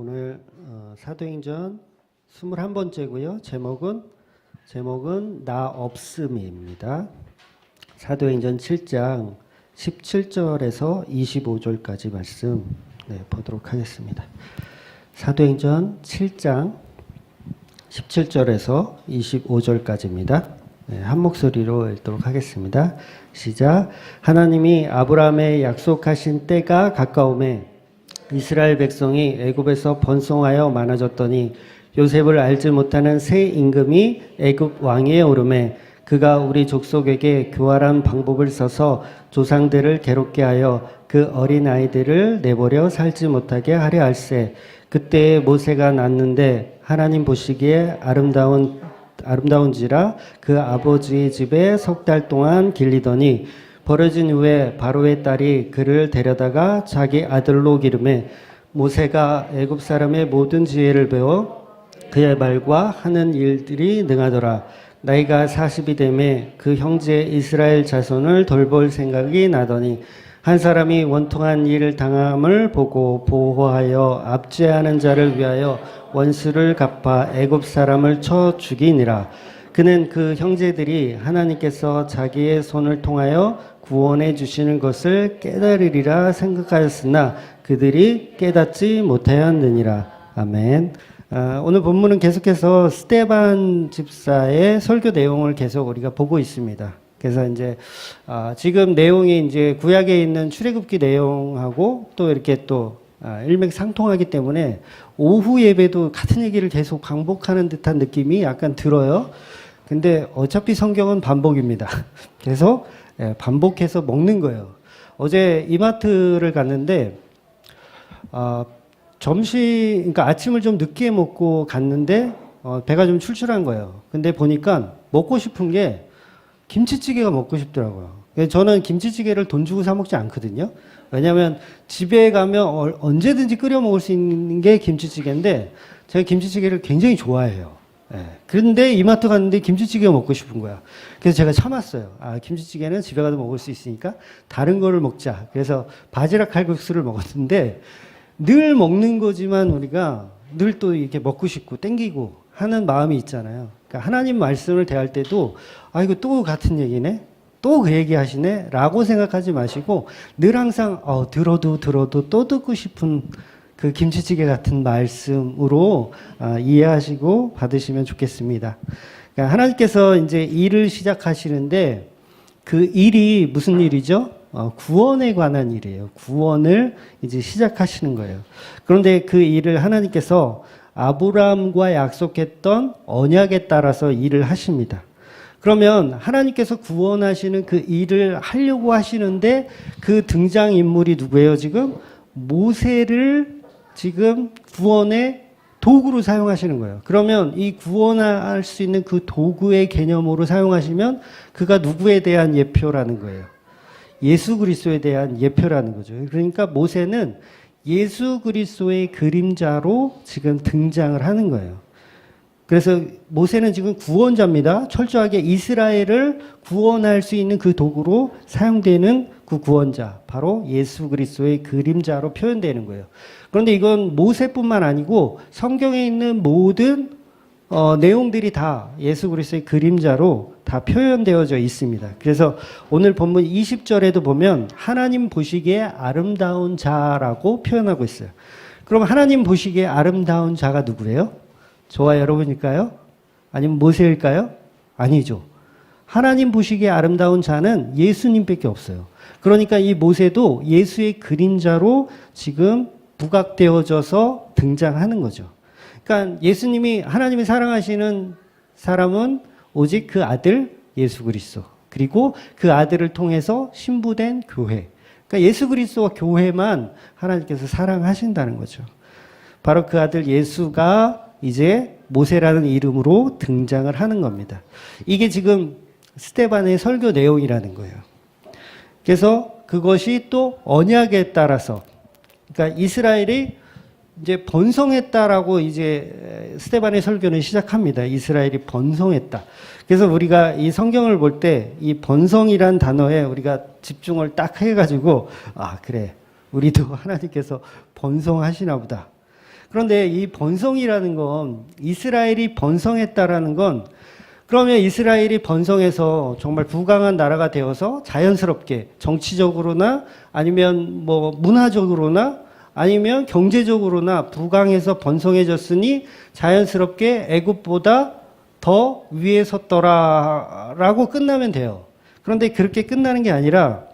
오늘 사도행전 21번째고요. 제목은 나 없음입니다. 사도행전 7장 17절에서 25절까지 말씀 보도록 하겠습니다. 사도행전 7장 17절에서 25절까지입니다. 한 목소리로 읽도록 하겠습니다. 시작. 하나님이 아브라함에 약속하신 때가 가까우매 이스라엘 백성이 애굽에서 번성하여 많아졌더니 요셉을 알지 못하는 새 임금이 애굽 왕위에 오르매 그가 우리 족속에게 교활한 방법을 써서 조상들을 괴롭게 하여 그 어린 아이들을 내버려 살지 못하게 하려 할세. 그때에 모세가 낳는데 하나님 보시기에 아름다운지라 그 아버지의 집에 석 달 동안 길리더니 버려진 후에 바로의 딸이 그를 데려다가 자기 아들로 기르매 모세가 애굽 사람의 모든 지혜를 배워 그의 말과 하는 일들이 능하더라. 나이가 40이 되매 그 형제 이스라엘 자손을 돌볼 생각이 나더니 한 사람이 원통한 일을 당함을 보고 보호하여 압제하는 자를 위하여 원수를 갚아 애굽 사람을 쳐 죽이니라. 그는 그 형제들이 하나님께서 자기의 손을 통하여 구원해 주시는 것을 깨달으리라 생각하였으나 그들이 깨닫지 못하였느니라. 아멘. 오늘 본문은 계속해서 스데반 집사의 설교 내용을 계속 우리가 보고 있습니다. 그래서 이제 지금 내용이 이제 구약에 있는 출애굽기 내용하고 또 이렇게 또 일맥상통하기 때문에 오후 예배도 같은 얘기를 계속 반복하는 듯한 느낌이 약간 들어요. 근데 어차피 성경은 반복입니다. 계속 반복해서 먹는 거예요. 어제 이마트를 갔는데 그러니까 아침을 좀 늦게 먹고 갔는데 배가 좀 출출한 거예요. 근데 보니까 먹고 싶은 게 김치찌개가 먹고 싶더라고요. 저는 김치찌개를 돈 주고 사 먹지 않거든요. 왜냐하면 집에 가면 언제든지 끓여 먹을 수 있는 게 김치찌개인데 제가 김치찌개를 굉장히 좋아해요. 그런데 이마트 갔는데 김치찌개가 먹고 싶은 거야. 그래서 제가 참았어요. 김치찌개는 집에 가도 먹을 수 있으니까 다른 거를 먹자. 그래서 바지락 칼국수를 먹었는데 늘 먹는 거지만 우리가 늘 또 이렇게 먹고 싶고 땡기고 하는 마음이 있잖아요. 그러니까 하나님 말씀을 대할 때도 이거 또 같은 얘기네? 또 그 얘기 하시네? 라고 생각하지 마시고 늘 항상 들어도 또 듣고 싶은 그 김치찌개 같은 말씀으로 이해하시고 받으시면 좋겠습니다. 그러니까 하나님께서 이제 일을 시작하시는데 그 일이 무슨 일이죠? 구원에 관한 일이에요. 구원을 이제 시작하시는 거예요. 그런데 그 일을 하나님께서 아브라함과 약속했던 언약에 따라서 일을 하십니다. 그러면 하나님께서 구원하시는 그 일을 하려고 하시는데 그 등장인물이 누구예요? 지금 모세를 지금 구원의 도구로 사용하시는 거예요. 그러면 이 구원할 수 있는 그 도구의 개념으로 사용하시면 그가 누구에 대한 예표라는 거예요. 예수 그리스도에 대한 예표라는 거죠. 그러니까 모세는 예수 그리스도의 그림자로 지금 등장을 하는 거예요. 그래서 모세는 지금 구원자입니다. 철저하게 이스라엘을 구원할 수 있는 그 도구로 사용되는 그 구원자, 바로 예수 그리스도의 그림자로 표현되는 거예요. 그런데 이건 모세뿐만 아니고 성경에 있는 모든 내용들이 다 예수 그리스도의 그림자로 다 표현되어져 있습니다. 그래서 오늘 본문 20절에도 보면 하나님 보시기에 아름다운 자라고 표현하고 있어요. 그럼 하나님 보시기에 아름다운 자가 누구예요? 저와 여러분일까요? 아니면 모세일까요? 아니죠. 하나님 보시기에 아름다운 자는 예수님밖에 없어요. 그러니까 이 모세도 예수의 그림자로 지금 부각되어져서 등장하는 거죠. 그러니까 예수님이 하나님이 사랑하시는 사람은 오직 그 아들 예수 그리스도, 그리고 그 아들을 통해서 신부된 교회. 그러니까 예수 그리스도와 교회만 하나님께서 사랑하신다는 거죠. 바로 그 아들 예수가 이제 모세라는 이름으로 등장을 하는 겁니다. 이게 지금 스데반의 설교 내용이라는 거예요. 그래서 그것이 또 언약에 따라서, 그러니까 이스라엘이 이제 번성했다라고 이제 스데반의 설교는 시작합니다. 이스라엘이 번성했다. 그래서 우리가 이 성경을 볼 때 이 번성이란 단어에 우리가 집중을 딱 해가지고 그래 우리도 하나님께서 번성하시나 보다. 그런데 이 번성이라는 건 이스라엘이 번성했다라는 건 그러면 이스라엘이 번성해서 정말 부강한 나라가 되어서 자연스럽게 정치적으로나 아니면 뭐 문화적으로나 아니면 경제적으로나 부강해서 번성해졌으니 자연스럽게 애굽보다 더 위에 섰더라라고 끝나면 돼요. 그런데 그렇게 끝나는 게 아니라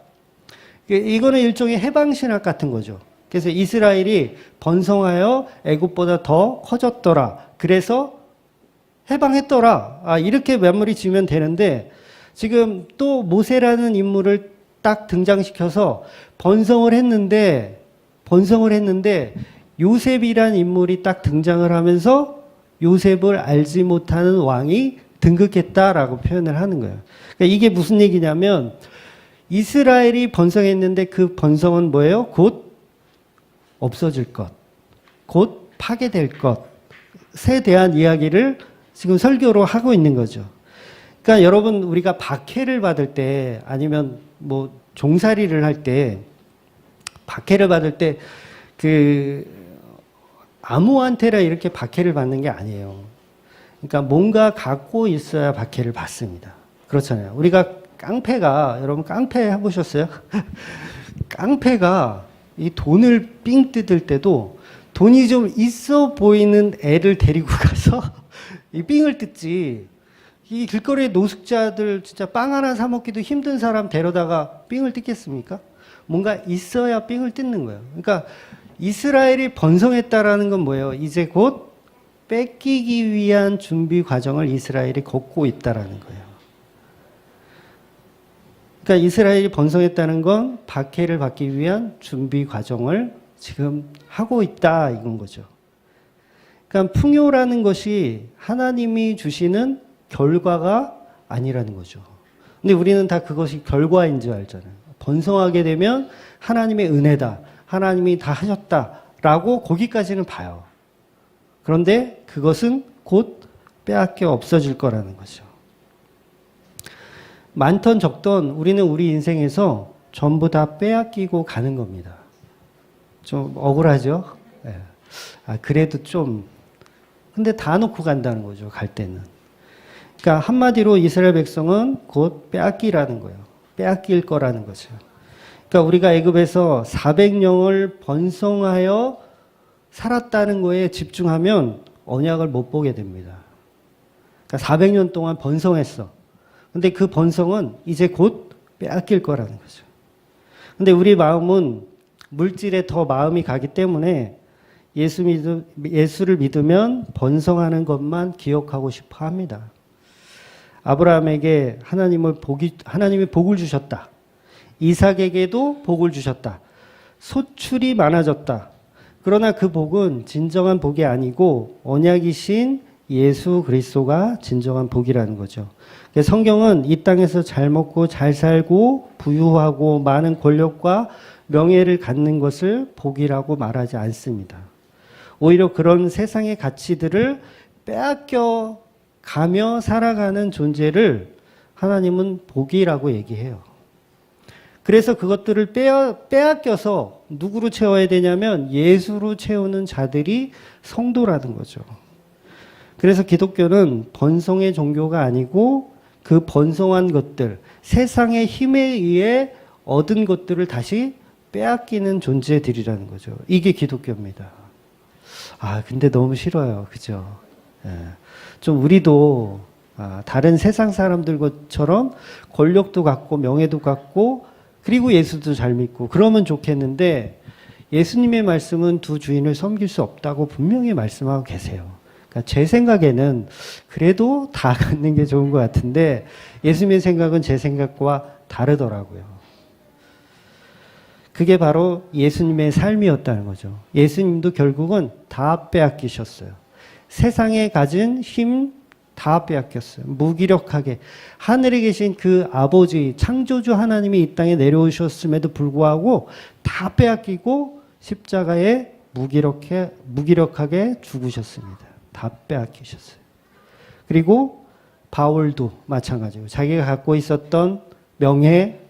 이거는 일종의 해방신학 같은 거죠. 그래서 이스라엘이 번성하여 애굽보다 더 커졌더라. 그래서 해방했더라. 이렇게 마무리 지으면 되는데 지금 또 모세라는 인물을 딱 등장시켜서 번성을 했는데 요셉이라는 인물이 딱 등장을 하면서 요셉을 알지 못하는 왕이 등극했다라고 표현을 하는 거예요. 그러니까 이게 무슨 얘기냐면 이스라엘이 번성했는데 그 번성은 뭐예요? 곧 없어질 것, 곧 파괴될 것에 대한 이야기를 지금 설교로 하고 있는 거죠. 그러니까 여러분 우리가 박해를 받을 때 아니면 뭐 종살이를 할 때 박해를 받을 때 아무한테나 이렇게 박해를 받는 게 아니에요. 그러니까 뭔가 갖고 있어야 박해를 받습니다. 그렇잖아요. 우리가 여러분 깡패 해보셨어요? 깡패가 이 돈을 삥 뜯을 때도 돈이 좀 있어 보이는 애를 데리고 가서 이 삥을 뜯지. 이 길거리에 노숙자들 진짜 빵 하나 사 먹기도 힘든 사람 데려다가 삥을 뜯겠습니까? 뭔가 있어야 삥을 뜯는 거예요. 그러니까 이스라엘이 번성했다라는 건 뭐예요? 이제 곧 뺏기기 위한 준비 과정을 이스라엘이 걷고 있다라는 거예요. 그러니까 이스라엘이 번성했다는 건 박해를 받기 위한 준비 과정을 지금 하고 있다 이건 거죠. 그러니까 풍요라는 것이 하나님이 주시는 결과가 아니라는 거죠. 근데 우리는 다 그것이 결과인 줄 알잖아요. 번성하게 되면 하나님의 은혜다. 하나님이 다 하셨다라고 거기까지는 봐요. 그런데 그것은 곧 빼앗겨 없어질 거라는 거죠. 많던 적던 우리는 우리 인생에서 전부 다 빼앗기고 가는 겁니다. 좀 억울하죠? 네. 그래도 좀 근데 다 놓고 간다는 거죠. 갈 때는. 그러니까 한마디로 이스라엘 백성은 곧 빼앗기라는 거예요. 빼앗길 거라는 거죠. 그러니까 우리가 애굽에서 400년을 번성하여 살았다는 거에 집중하면 언약을 못 보게 됩니다. 그러니까 400년 동안 번성했어. 근데 그 번성은 이제 곧 빼앗길 거라는 거죠. 근데 우리 마음은 물질에 더 마음이 가기 때문에 예수를 믿으면 번성하는 것만 기억하고 싶어 합니다. 아브라함에게 하나님이 복을 주셨다. 이삭에게도 복을 주셨다. 소출이 많아졌다. 그러나 그 복은 진정한 복이 아니고 언약이신 예수 그리스도가 진정한 복이라는 거죠. 성경은 이 땅에서 잘 먹고 잘 살고 부유하고 많은 권력과 명예를 갖는 것을 복이라고 말하지 않습니다. 오히려 그런 세상의 가치들을 빼앗겨 가며 살아가는 존재를 하나님은 복이라고 얘기해요. 그래서 그것들을 빼앗겨서 누구로 채워야 되냐면 예수로 채우는 자들이 성도라는 거죠. 그래서 기독교는 번성의 종교가 아니고 그 번성한 것들, 세상의 힘에 의해 얻은 것들을 다시 빼앗기는 존재들이라는 거죠. 이게 기독교입니다. 근데 너무 싫어요. 그죠? 예. 좀 우리도 다른 세상 사람들처럼 권력도 갖고 명예도 갖고 그리고 예수도 잘 믿고 그러면 좋겠는데 예수님의 말씀은 두 주인을 섬길 수 없다고 분명히 말씀하고 계세요. 그러니까 제 생각에는 그래도 다 갖는 게 좋은 것 같은데 예수님의 생각은 제 생각과 다르더라고요. 그게 바로 예수님의 삶이었다는 거죠. 예수님도 결국은 다 빼앗기셨어요. 세상에 가진 힘 다 빼앗겼어요. 무기력하게 하늘에 계신 그 아버지 창조주 하나님이 이 땅에 내려오셨음에도 불구하고 다 빼앗기고 십자가에 무기력하게 죽으셨습니다. 다 빼앗기셨어요. 그리고 바울도 마찬가지고 자기가 갖고 있었던 명예,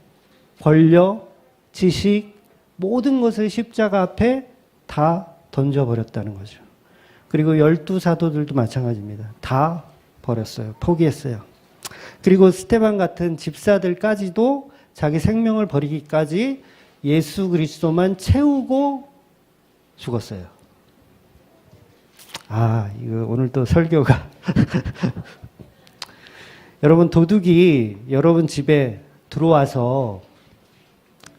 권력, 지식 모든 것을 십자가 앞에 다 던져버렸다는 거죠. 그리고 12사도들도 마찬가지입니다. 다 버렸어요. 포기했어요. 그리고 스테반 같은 집사들까지도 자기 생명을 버리기까지 예수 그리스도만 채우고 죽었어요. 이거 오늘 또 설교가. 여러분, 도둑이 여러분 집에 들어와서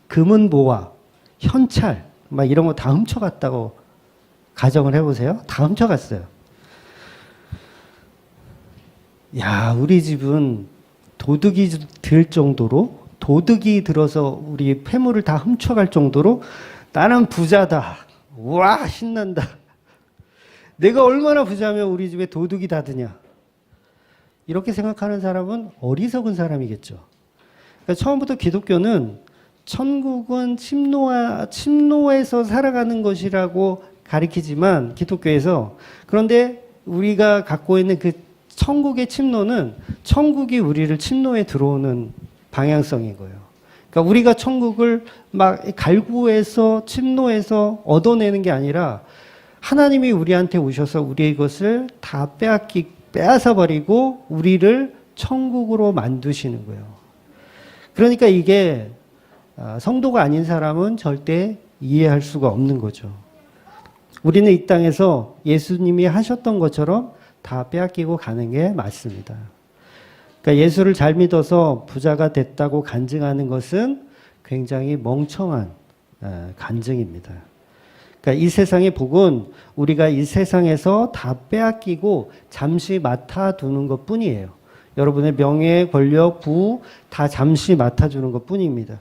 금은보화, 현찰, 막 이런 거 다 훔쳐갔다고 가정을 해보세요. 다 훔쳐갔어요. 우리 집은 도둑이 들 정도로, 도둑이 들어서 우리 폐물을 다 훔쳐갈 정도로 나는 부자다. 와, 신난다. 내가 얼마나 부자면 우리 집에 도둑이 다 드냐. 이렇게 생각하는 사람은 어리석은 사람이겠죠. 그러니까 처음부터 기독교는 천국은 침노에서 살아가는 것이라고 가리키지만, 기독교에서, 그런데 우리가 갖고 있는 그 천국의 침노는 천국이 우리를 침노에 들어오는 방향성인 거예요. 그러니까 우리가 천국을 막 갈구해서 침노해서 얻어내는 게 아니라 하나님이 우리한테 오셔서 우리의 것을 다 빼앗아 버리고 우리를 천국으로 만드시는 거예요. 그러니까 이게 성도가 아닌 사람은 절대 이해할 수가 없는 거죠. 우리는 이 땅에서 예수님이 하셨던 것처럼 다 빼앗기고 가는 게 맞습니다. 그러니까 예수를 잘 믿어서 부자가 됐다고 간증하는 것은 굉장히 멍청한 간증입니다. 그러니까 이 세상의 복은 우리가 이 세상에서 다 빼앗기고 잠시 맡아두는 것 뿐이에요. 여러분의 명예, 권력, 부 다 잠시 맡아주는 것 뿐입니다.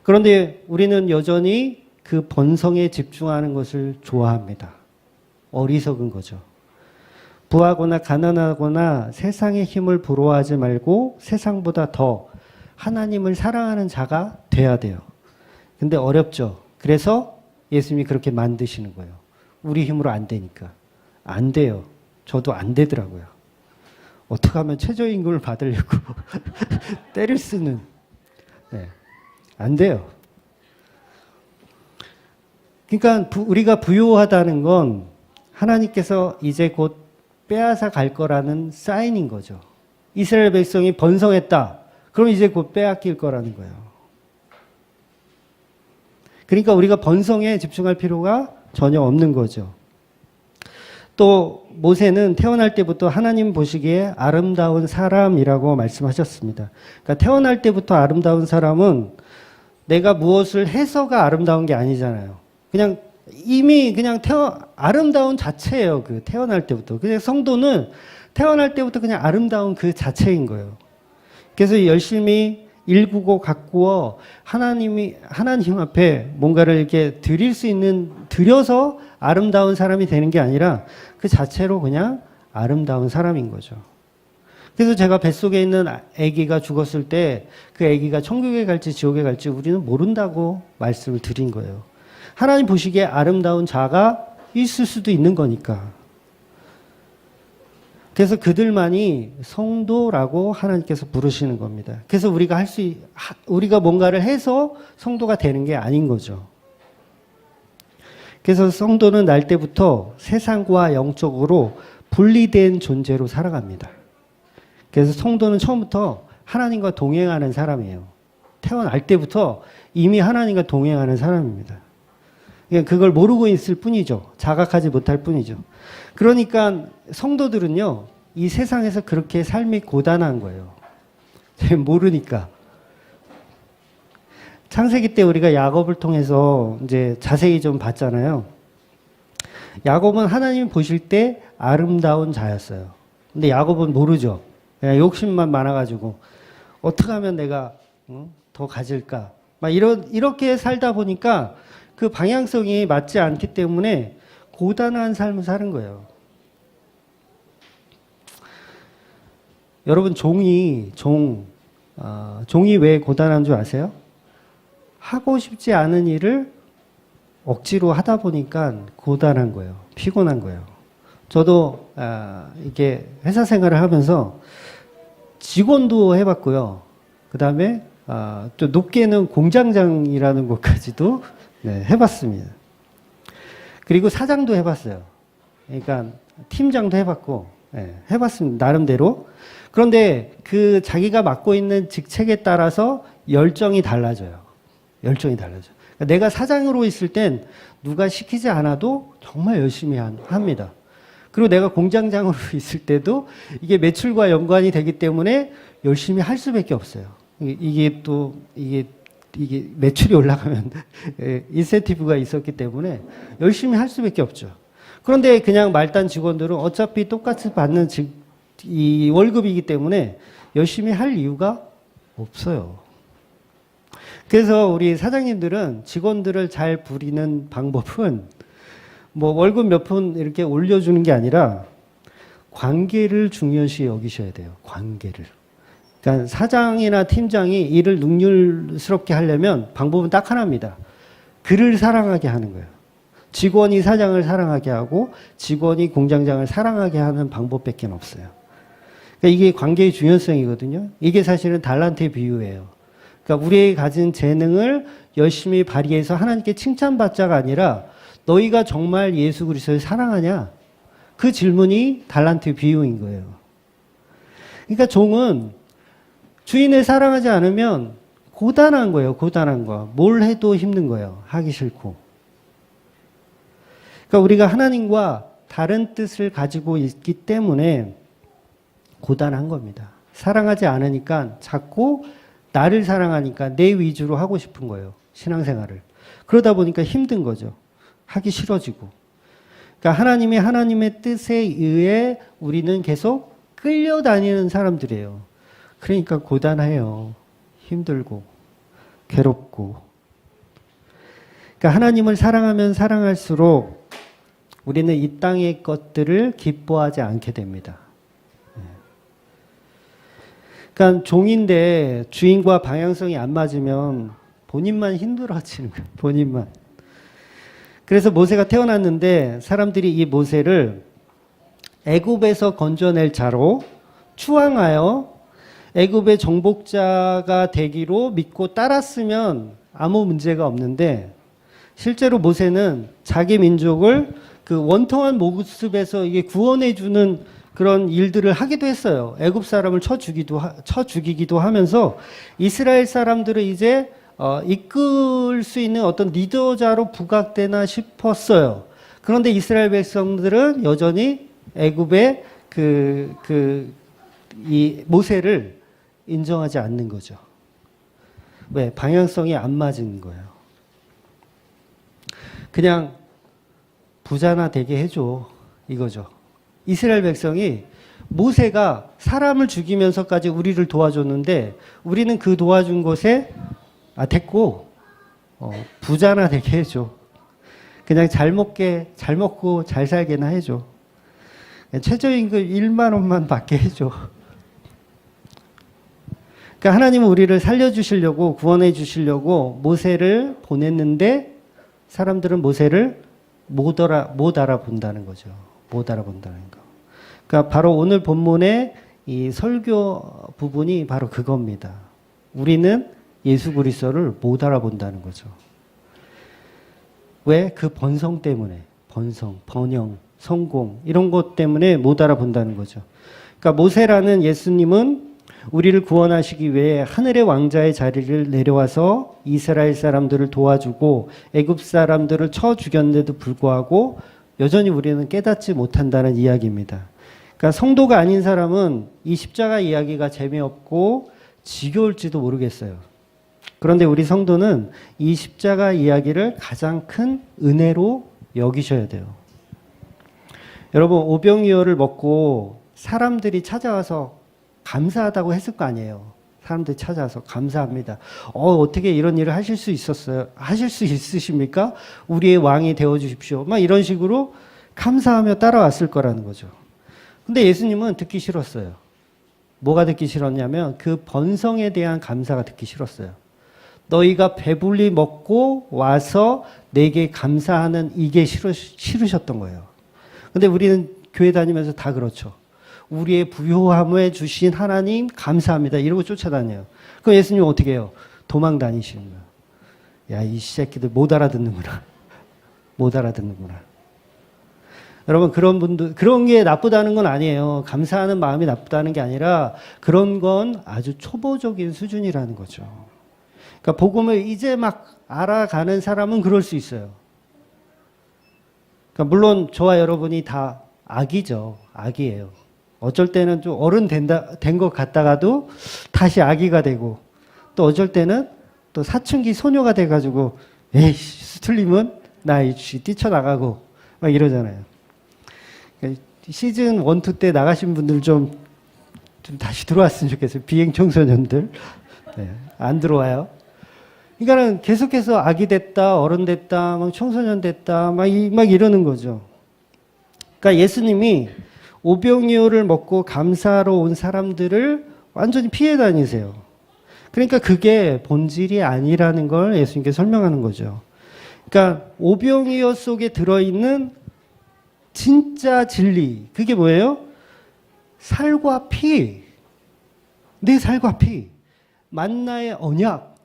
그런데 우리는 여전히 그 번성에 집중하는 것을 좋아합니다. 어리석은 거죠. 부하거나 가난하거나 세상의 힘을 부러워하지 말고 세상보다 더 하나님을 사랑하는 자가 돼야 돼요. 근데 어렵죠. 그래서 예수님이 그렇게 만드시는 거예요. 우리 힘으로 안 되니까. 안 돼요. 저도 안 되더라고요. 어떻게 하면 최저임금을 받으려고 때를 쓰는. 안 돼요. 그러니까 우리가 부유하다는 건 하나님께서 이제 곧 빼앗아 갈 거라는 사인인 거죠. 이스라엘 백성이 번성했다. 그럼 이제 곧 빼앗길 거라는 거예요. 그러니까 우리가 번성에 집중할 필요가 전혀 없는 거죠. 또 모세는 태어날 때부터 하나님 보시기에 아름다운 사람이라고 말씀하셨습니다. 그러니까 태어날 때부터 아름다운 사람은 내가 무엇을 해서가 아름다운 게 아니잖아요. 그냥 이미 그냥 아름다운 자체예요. 그 태어날 때부터. 그냥 성도는 태어날 때부터 그냥 아름다운 그 자체인 거예요. 그래서 열심히 일구고 가꾸어 하나님 앞에 뭔가를 이렇게 드릴 수 있는, 드려서 아름다운 사람이 되는 게 아니라 그 자체로 그냥 아름다운 사람인 거죠. 그래서 제가 뱃속에 있는 아기가 죽었을 때 그 아기가 천국에 갈지 지옥에 갈지 우리는 모른다고 말씀을 드린 거예요. 하나님 보시기에 아름다운 자가 있을 수도 있는 거니까. 그래서 그들만이 성도라고 하나님께서 부르시는 겁니다. 그래서 우리가 뭔가를 해서 성도가 되는 게 아닌 거죠. 그래서 성도는 날 때부터 세상과 영적으로 분리된 존재로 살아갑니다. 그래서 성도는 처음부터 하나님과 동행하는 사람이에요. 태어날 때부터 이미 하나님과 동행하는 사람입니다. 그걸 모르고 있을 뿐이죠. 자각하지 못할 뿐이죠. 그러니까 성도들은요, 이 세상에서 그렇게 삶이 고단한 거예요. 모르니까. 창세기 때 우리가 야곱을 통해서 이제 자세히 좀 봤잖아요. 야곱은 하나님이 보실 때 아름다운 자였어요. 근데 야곱은 모르죠. 그냥 욕심만 많아가지고 어떻게 하면 내가 더 가질까? 막 이렇게 살다 보니까 그 방향성이 맞지 않기 때문에 고단한 삶을 사는 거예요. 여러분, 종이 왜 고단한 줄 아세요? 하고 싶지 않은 일을 억지로 하다 보니까 고단한 거예요. 피곤한 거예요. 저도 이게 회사 생활을 하면서 직원도 해봤고요. 그 다음에 또 높게는 공장장이라는 것까지도 해봤습니다. 그리고 사장도 해봤어요. 그러니까 팀장도 해봤고, 해봤습니다. 나름대로. 그런데 그 자기가 맡고 있는 직책에 따라서 열정이 달라져요. 열정이 달라져. 그러니까 내가 사장으로 있을 땐 누가 시키지 않아도 정말 열심히 합니다. 그리고 내가 공장장으로 있을 때도 이게 매출과 연관이 되기 때문에 열심히 할 수밖에 없어요. 이게 매출이 올라가면 인센티브가 있었기 때문에 열심히 할 수밖에 없죠. 그런데 그냥 말단 직원들은 어차피 똑같이 받는 이 월급이기 때문에 열심히 할 이유가 없어요. 그래서 우리 사장님들은 직원들을 잘 부리는 방법은 뭐 월급 몇 푼 이렇게 올려주는 게 아니라 관계를 중요시 여기셔야 돼요. 관계를. 그러니까 사장이나 팀장이 일을 능률스럽게 하려면 방법은 딱 하나입니다. 그를 사랑하게 하는 거예요. 직원이 사장을 사랑하게 하고 직원이 공장장을 사랑하게 하는 방법밖에 없어요. 그러니까 이게 관계의 중요성이거든요. 이게 사실은 달란트의 비유예요. 그러니까 우리의 가진 재능을 열심히 발휘해서 하나님께 칭찬받자가 아니라 너희가 정말 예수 그리스도를 사랑하냐? 그 질문이 달란트의 비유인 거예요. 그러니까 종은 주인을 사랑하지 않으면 고단한 거예요. 고단한 거. 뭘 해도 힘든 거예요. 하기 싫고. 그러니까 우리가 하나님과 다른 뜻을 가지고 있기 때문에 고단한 겁니다. 사랑하지 않으니까 자꾸 나를 사랑하니까 내 위주로 하고 싶은 거예요. 신앙생활을. 그러다 보니까 힘든 거죠. 하기 싫어지고. 그러니까 하나님이 하나님의 뜻에 의해 우리는 계속 끌려다니는 사람들이에요. 그러니까 고단해요. 힘들고 괴롭고. 그러니까 하나님을 사랑하면 사랑할수록 우리는 이 땅의 것들을 기뻐하지 않게 됩니다. 그러니까 종인데 주인과 방향성이 안 맞으면 본인만 힘들어지는 거예요. 본인만. 그래서 모세가 태어났는데 사람들이 이 모세를 애굽에서 건져낼 자로 추앙하여 애굽의 정복자가 되기로 믿고 따랐으면 아무 문제가 없는데 실제로 모세는 자기 민족을 그 원통한 모습에서 이게 구원해주는 그런 일들을 하기도 했어요. 애굽 사람을 쳐 죽이기도 하면서 이스라엘 사람들을 이제 이끌 수 있는 어떤 리더자로 부각되나 싶었어요. 그런데 이스라엘 백성들은 여전히 애굽의 이 모세를 인정하지 않는 거죠. 왜? 방향성이 안 맞은 거예요. 그냥 부자나 되게 해줘. 이거죠. 이스라엘 백성이 모세가 사람을 죽이면서까지 우리를 도와줬는데 우리는 그 도와준 것에 됐고 부자나 되게 해줘. 그냥 잘 먹고 잘 살게나 해줘. 최저임금 1만 원만 받게 해줘. 그러니까 하나님은 우리를 살려주시려고 구원해 주시려고 모세를 보냈는데 사람들은 모세를 못 알아본다는 거죠. 못 알아본다는 거. 그러니까 바로 오늘 본문의 이 설교 부분이 바로 그겁니다. 우리는 예수 그리스도를 못 알아본다는 거죠. 왜? 그 번성 때문에. 번영, 성공 이런 것 때문에 못 알아본다는 거죠. 그러니까 모세라는 예수님은 우리를 구원하시기 위해 하늘의 왕자의 자리를 내려와서 이스라엘 사람들을 도와주고 애굽 사람들을 쳐 죽였는데도 불구하고 여전히 우리는 깨닫지 못한다는 이야기입니다. 그러니까 성도가 아닌 사람은 이 십자가 이야기가 재미없고 지겨울지도 모르겠어요. 그런데 우리 성도는 이 십자가 이야기를 가장 큰 은혜로 여기셔야 돼요. 여러분 오병이어를 먹고 사람들이 찾아와서 감사하다고 했을 거 아니에요. 사람들이 찾아와서 감사합니다. 어떻게 이런 일을 하실 수 있었어요? 하실 수 있으십니까? 우리의 왕이 되어 주십시오. 막 이런 식으로 감사하며 따라왔을 거라는 거죠. 근데 예수님은 듣기 싫었어요. 뭐가 듣기 싫었냐면 그 번성에 대한 감사가 듣기 싫었어요. 너희가 배불리 먹고 와서 내게 감사하는 이게 싫으셨던 거예요. 근데 우리는 교회 다니면서 다 그렇죠. 우리의 부요함에 주신 하나님 감사합니다. 이러고 쫓아다녀요. 그럼 예수님은 어떻게 해요? 도망 다니시는 거예요. 야, 이 새끼들 못 알아듣는구나. 못 알아듣는구나. 여러분, 그런 분들, 그런 게 나쁘다는 건 아니에요. 감사하는 마음이 나쁘다는 게 아니라 그런 건 아주 초보적인 수준이라는 거죠. 그러니까 복음을 이제 막 알아가는 사람은 그럴 수 있어요. 그러니까 물론 저와 여러분이 다 아기죠. 아기예요. 어쩔 때는 좀 어른 된 것 같다가도 다시 아기가 되고, 또 어쩔 때는 또 사춘기 소녀가 돼가지고 에이씨 틀리면 나 뛰쳐나가고 막 이러잖아요. 그러니까 시즌 1, 2 때 나가신 분들 좀 다시 들어왔으면 좋겠어요. 비행 청소년들. 네, 안 들어와요. 그러니까는 계속해서 아기 됐다, 어른 됐다, 막 청소년 됐다, 막 이러는 거죠. 그러니까 예수님이 오병이어를 먹고 감사하러 온 사람들을 완전히 피해 다니세요. 그러니까 그게 본질이 아니라는 걸 예수님께 설명하는 거죠. 그러니까 오병이어 속에 들어있는 진짜 진리, 그게 뭐예요? 살과 피, 내 살과 피, 만나의 언약,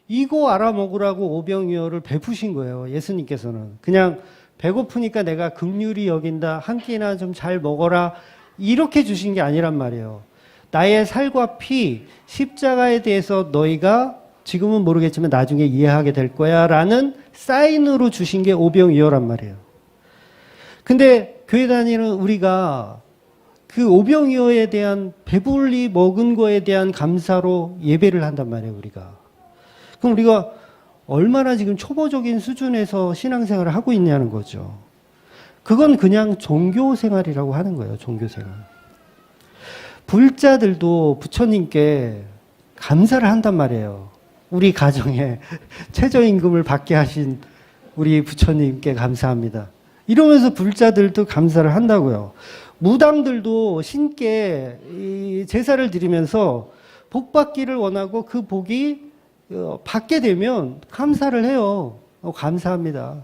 이거 알아먹으라고 오병이어를 베푸신 거예요. 예수님께서는. 그냥 배고프니까 내가 긍휼히 여긴다, 한 끼나 좀 잘 먹어라, 이렇게 주신 게 아니란 말이에요. 나의 살과 피, 십자가에 대해서 너희가 지금은 모르겠지만 나중에 이해하게 될 거야 라는 사인으로 주신 게 오병이어란 말이에요. 근데 교회 다니는 우리가 그 오병이어에 대한 배불리 먹은 거에 대한 감사로 예배를 한단 말이에요, 우리가. 그럼 우리가 얼마나 지금 초보적인 수준에서 신앙생활을 하고 있냐는 거죠. 그건 그냥 종교생활이라고 하는 거예요, 종교생활. 불자들도 부처님께 감사를 한단 말이에요. 우리 가정에 최저임금을 받게 하신 우리 부처님께 감사합니다. 이러면서 불자들도 감사를 한다고요. 무당들도 신께 제사를 드리면서 복 받기를 원하고 그 복이 받게 되면 감사를 해요. 감사합니다.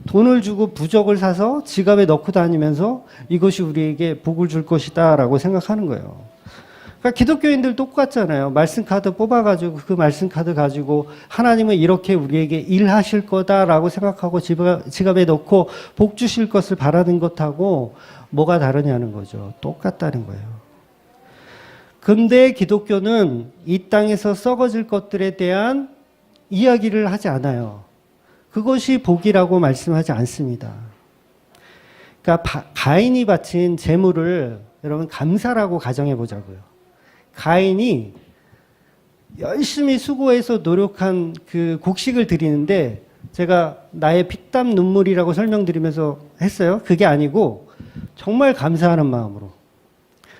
돈을 주고 부적을 사서 지갑에 넣고 다니면서 이것이 우리에게 복을 줄 것이다 라고 생각하는 거예요. 그러니까 기독교인들 똑같잖아요. 말씀 카드 뽑아가지고 그 말씀 카드 가지고 하나님은 이렇게 우리에게 일하실 거다라고 생각하고 지갑에 넣고 복 주실 것을 바라는 것하고 뭐가 다르냐는 거죠. 똑같다는 거예요. 근데 기독교는 이 땅에서 썩어질 것들에 대한 이야기를 하지 않아요. 그것이 복이라고 말씀하지 않습니다. 그러니까 가인이 바친 제물을 여러분 감사라고 가정해 보자고요. 가인이 열심히 수고해서 노력한 그 곡식을 드리는데 제가 나의 피땀 눈물이라고 설명드리면서 했어요. 그게 아니고 정말 감사하는 마음으로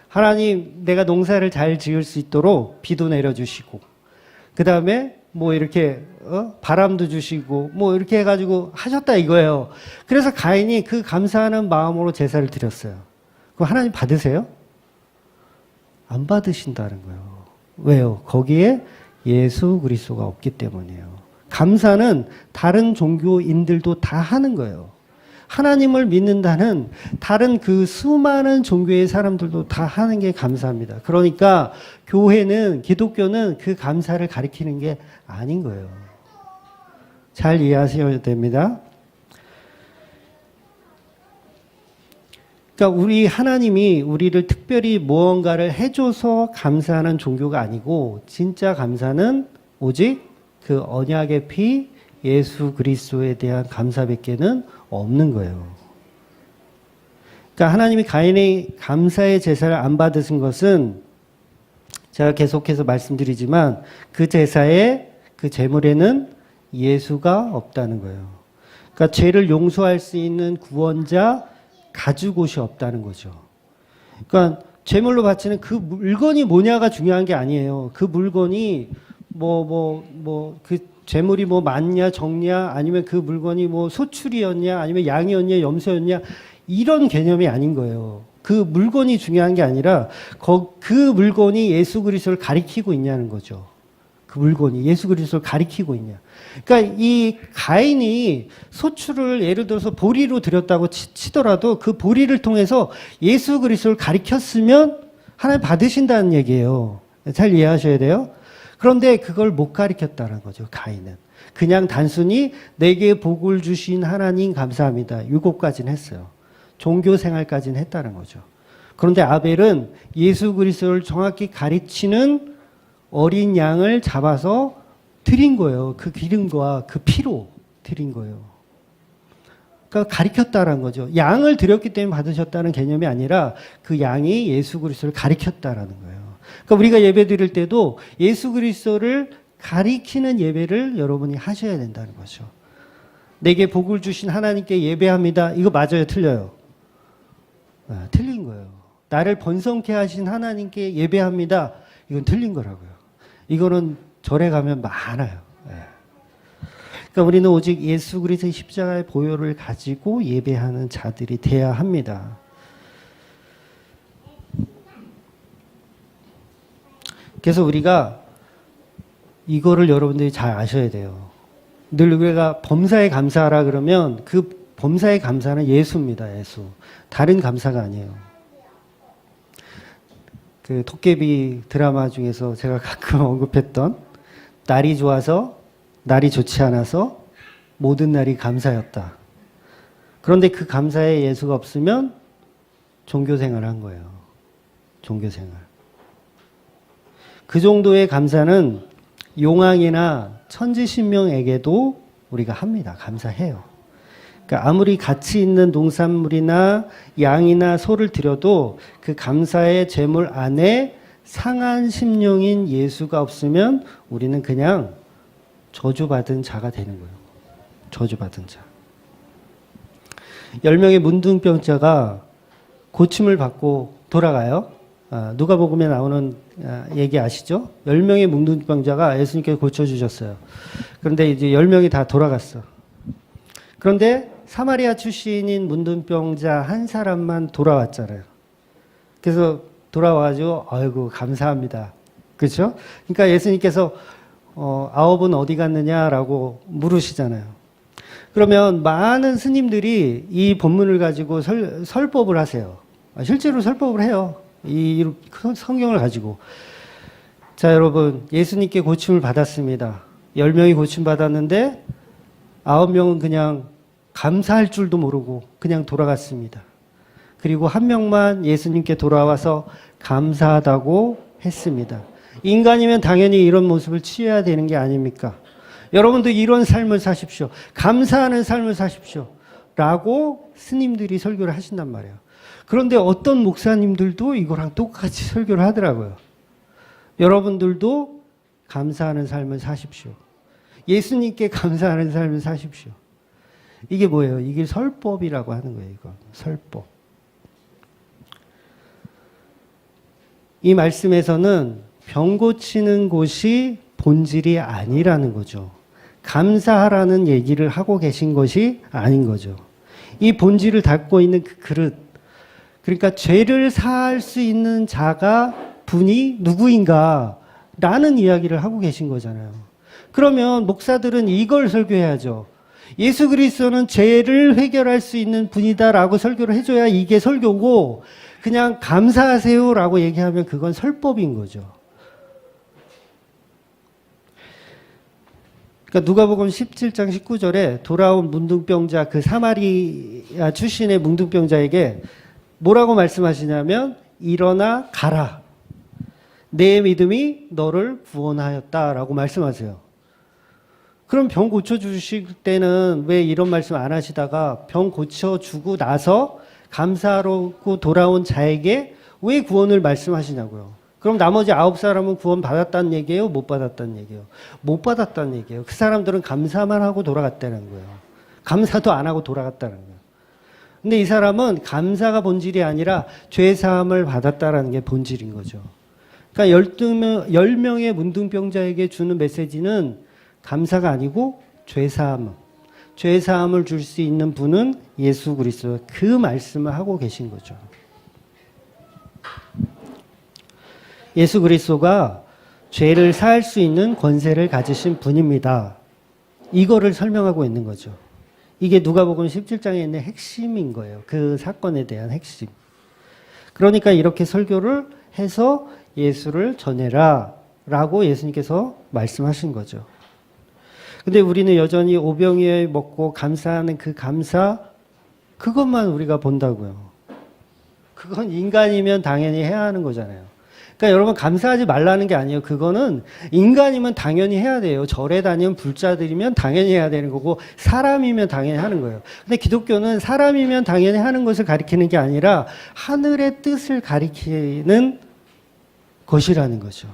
하나님 내가 농사를 잘 지을 수 있도록 비도 내려주시고 그 다음에 뭐 이렇게 바람도 주시고 뭐 이렇게 해가지고 하셨다 이거예요. 그래서 가인이 그 감사하는 마음으로 제사를 드렸어요. 그럼 하나님 받으세요? 안 받으신다는 거예요. 왜요? 거기에 예수 그리스도가 없기 때문이에요. 감사는 다른 종교인들도 다 하는 거예요. 하나님을 믿는다는 다른 그 수많은 종교의 사람들도 다 하는 게 감사합니다. 그러니까 교회는, 기독교는 그 감사를 가리키는 게 아닌 거예요. 잘 이해하셔야 됩니다. 그러니까 우리 하나님이 우리를 특별히 무언가를 해줘서 감사하는 종교가 아니고 진짜 감사는 오직 그 언약의 피 예수 그리스도에 대한 감사밖에는 없는 거예요. 그러니까 하나님이 가인의 감사의 제사를 안 받으신 것은 제가 계속해서 말씀드리지만 그 제사에 그 제물에는 예수가 없다는 거예요. 그러니까 죄를 용서할 수 있는 구원자 가죽옷이 없다는 거죠. 그러니까 제물로 바치는 그 물건이 뭐냐가 중요한 게 아니에요. 그 물건이 그 제물이 뭐 많냐 적냐 아니면 그 물건이 뭐 소출이었냐 아니면 양이었냐 염소였냐 이런 개념이 아닌 거예요. 그 물건이 중요한 게 아니라 그 물건이 예수 그리스도를 가리키고 있냐는 거죠. 그 물건이 예수 그리스도를 가리키고 있냐. 그러니까 이 가인이 소출을 예를 들어서 보리로 드렸다고 치더라도 그 보리를 통해서 예수 그리스도를 가리켰으면 하나님 받으신다는 얘기예요. 잘 이해하셔야 돼요. 그런데 그걸 못 가리켰다는 거죠, 가인은. 그냥 단순히 내게 복을 주신 하나님 감사합니다. 요거까지는 했어요. 종교 생활까지는 했다는 거죠. 그런데 아벨은 예수 그리스도를 정확히 가르치는 어린 양을 잡아서 드린 거예요. 그 기름과 그 피로 드린 거예요. 그러니까 가르쳤다는 거죠. 양을 드렸기 때문에 받으셨다는 개념이 아니라 그 양이 예수 그리스도를 가르쳤다라는 거예요. 그러니까 우리가 예배 드릴 때도 예수 그리스도를 가리키는 예배를 여러분이 하셔야 된다는 거죠. 내게 복을 주신 하나님께 예배합니다. 이거 맞아요? 틀려요? 틀린 거예요. 나를 번성케 하신 하나님께 예배합니다. 이건 틀린 거라고요. 이거는 절에 가면 많아요. 그러니까 우리는 오직 예수 그리스도의 십자가의 보혈을 가지고 예배하는 자들이 돼야 합니다. 그래서 우리가 이거를 여러분들이 잘 아셔야 돼요. 늘 우리가 범사에 감사하라 그러면 그 범사에 감사는 예수입니다. 예수. 다른 감사가 아니에요. 그 도깨비 드라마 중에서 제가 가끔 언급했던 날이 좋아서 날이 좋지 않아서 모든 날이 감사였다. 그런데 그 감사에 예수가 없으면 종교생활을 한 거예요. 종교생활. 그 정도의 감사는 용왕이나 천지신명에게도 우리가 합니다. 감사해요. 그러니까 아무리 가치 있는 농산물이나 양이나 소를 드려도 그 감사의 제물 안에 상한 심령인 예수가 없으면 우리는 그냥 저주받은 자가 되는 거예요. 저주받은 자. 10명의 문둥병자가 고침을 받고 돌아가요. 누가복음에 나오는 얘기 아시죠? 10명의 문둥병자가 예수님께서 고쳐주셨어요. 그런데 이제 10명이 다 돌아갔어. 그런데 사마리아 출신인 문둥병자 한 사람만 돌아왔잖아요. 그래서 돌아와가지고 아이고 감사합니다. 그렇죠? 그러니까 예수님께서 9은 어디 갔느냐라고 물으시잖아요. 그러면 많은 스님들이 이 본문을 가지고 설법을 하세요. 실제로 설법을 해요. 이 성경을 가지고. 자, 여러분, 예수님께 고침을 받았습니다. 10명이 고침 받았는데 9명은 그냥 감사할 줄도 모르고 그냥 돌아갔습니다. 그리고 한 명만 예수님께 돌아와서 감사하다고 했습니다. 인간이면 당연히 이런 모습을 취해야 되는 게 아닙니까? 여러분도 이런 삶을 사십시오. 감사하는 삶을 사십시오. 라고 스님들이 설교를 하신단 말이에요. 그런데 어떤 목사님들도 이거랑 똑같이 설교를 하더라고요. 여러분들도 감사하는 삶을 사십시오. 예수님께 감사하는 삶을 사십시오. 이게 뭐예요? 이게 설법이라고 하는 거예요. 이거 설법. 이 말씀에서는 병 고치는 곳이 본질이 아니라는 거죠. 감사하라는 얘기를 하고 계신 것이 아닌 거죠. 이 본질을 닫고 있는 그 그릇, 그러니까 죄를 사할 수 있는 분이 누구인가 라는 이야기를 하고 계신 거잖아요. 그러면 목사들은 이걸 설교해야죠. 예수 그리스도는 죄를 해결할 수 있는 분이다라고 설교를 해줘야 이게 설교고, 그냥 감사하세요라고 얘기하면 그건 설법인 거죠. 그러니까 누가복음 17장 19절에 돌아온 문둥병자, 그 사마리아 출신의 문둥병자에게 뭐라고 말씀하시냐면 일어나 가라. 내 믿음이 너를 구원하였다라고 말씀하세요. 그럼 병 고쳐주실 때는 왜 이런 말씀 안 하시다가 병 고쳐주고 나서 감사하고 돌아온 자에게 왜 구원을 말씀하시냐고요. 그럼 나머지 9사람은 구원 받았다는 얘기예요? 못 받았다는 얘기예요? 못 받았다는 얘기예요. 그 사람들은 감사만 하고 돌아갔다는 거예요. 감사도 안 하고 돌아갔다는 거예요. 근데 이 사람은 감사가 본질이 아니라 죄사함을 받았다라는 게 본질인 거죠. 그러니까 10명의 문둥병자에게 주는 메시지는 감사가 아니고 죄사함을 줄 수 있는 분은 예수 그리스도. 그 말씀을 하고 계신 거죠. 예수 그리스도가 죄를 사할 수 있는 권세를 가지신 분입니다. 이거를 설명하고 있는 거죠. 이게 누가복음 17장에 있는 핵심인 거예요. 그 사건에 대한 핵심. 그러니까 이렇게 설교를 해서 예수를 전해라 라고 예수님께서 말씀하신 거죠. 근데 우리는 여전히 오병이어 먹고 감사하는 그 감사, 그것만 우리가 본다고요. 그건 인간이면 당연히 해야 하는 거잖아요. 그러니까 여러분 감사하지 말라는 게 아니에요. 그거는 인간이면 당연히 해야 돼요. 절에 다니면 불자들이면 당연히 해야 되는 거고 사람이면 당연히 하는 거예요. 근데 기독교는 사람이면 당연히 하는 것을 가리키는 게 아니라 하늘의 뜻을 가리키는 것이라는 거죠.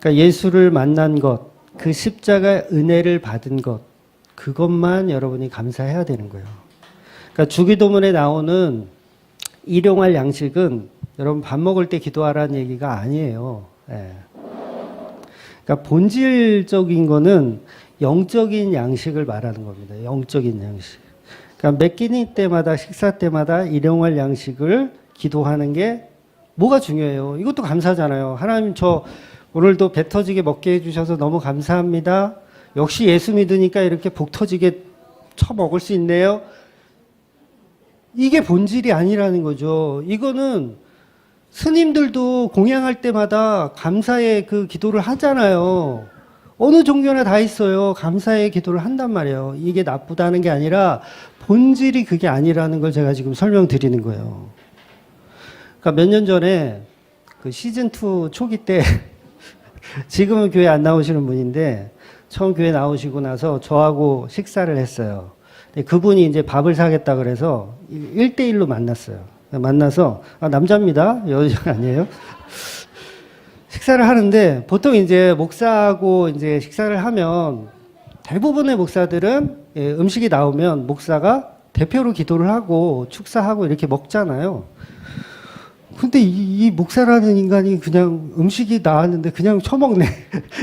그러니까 예수를 만난 것, 그 십자가 은혜를 받은 것, 그것만 여러분이 감사해야 되는 거예요. 그러니까 주기도문에 나오는 일용할 양식은 여러분 밥 먹을 때 기도하라는 얘기가 아니에요. 예. 그러니까 본질적인 거는 영적인 양식을 말하는 겁니다. 영적인 양식. 그러니까 매 끼니 때마다 식사 때마다 일용할 양식을 기도하는 게 뭐가 중요해요? 이것도 감사잖아요. 하나님 저 오늘도 배 터지게 먹게 해주셔서 너무 감사합니다. 역시 예수 믿으니까 이렇게 복 터지게 처먹을 수 있네요. 이게 본질이 아니라는 거죠. 이거는 스님들도 공양할 때마다 감사의 그 기도를 하잖아요. 어느 종교나 다 있어요. 감사의 기도를 한단 말이에요. 이게 나쁘다는 게 아니라 본질이 그게 아니라는 걸 제가 지금 설명드리는 거예요. 그러니까 몇 년 전에 그 시즌2 초기 때 지금은 교회 안 나오시는 분인데 처음 교회 나오시고 나서 저하고 식사를 했어요. 그분이 이제 밥을 사겠다 그래서 1대1로 만났어요. 만나서 남자입니다. 여자 아니에요. 식사를 하는데 보통 이제 목사하고 이제 식사를 하면 대부분의 목사들은 음식이 나오면 목사가 대표로 기도를 하고 축사하고 이렇게 먹잖아요. 근데 이 목사라는 인간이 그냥 음식이 나왔는데 그냥 처먹네.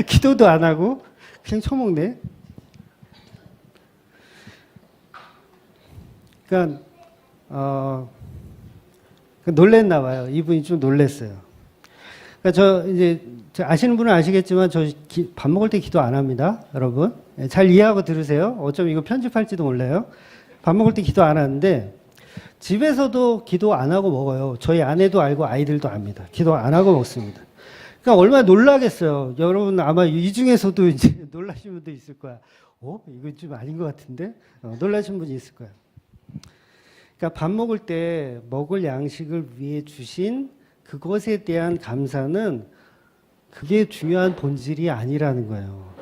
기도도 안 하고 그냥 처먹네. 그러니까 놀랬나 봐요. 이분이 좀 놀랬어요. 그러니까 저 아시는 분은 아시겠지만 저 밥 먹을 때 기도 안 합니다, 여러분. 잘 이해하고 들으세요. 어쩜 이거 편집할지도 몰라요. 밥 먹을 때 기도 안 하는데 집에서도 기도 안 하고 먹어요. 저희 아내도 알고 아이들도 압니다. 기도 안 하고 먹습니다. 그러니까 얼마나 놀라겠어요. 여러분 아마 이 중에서도 이제 놀라신 분도 있을 거야. 이거 좀 아닌 것 같은데? 놀라신 분이 있을 거야. 그러니까 밥 먹을 때 먹을 양식을 위해 주신 그것에 대한 감사는 그게 중요한 본질이 아니라는 거예요.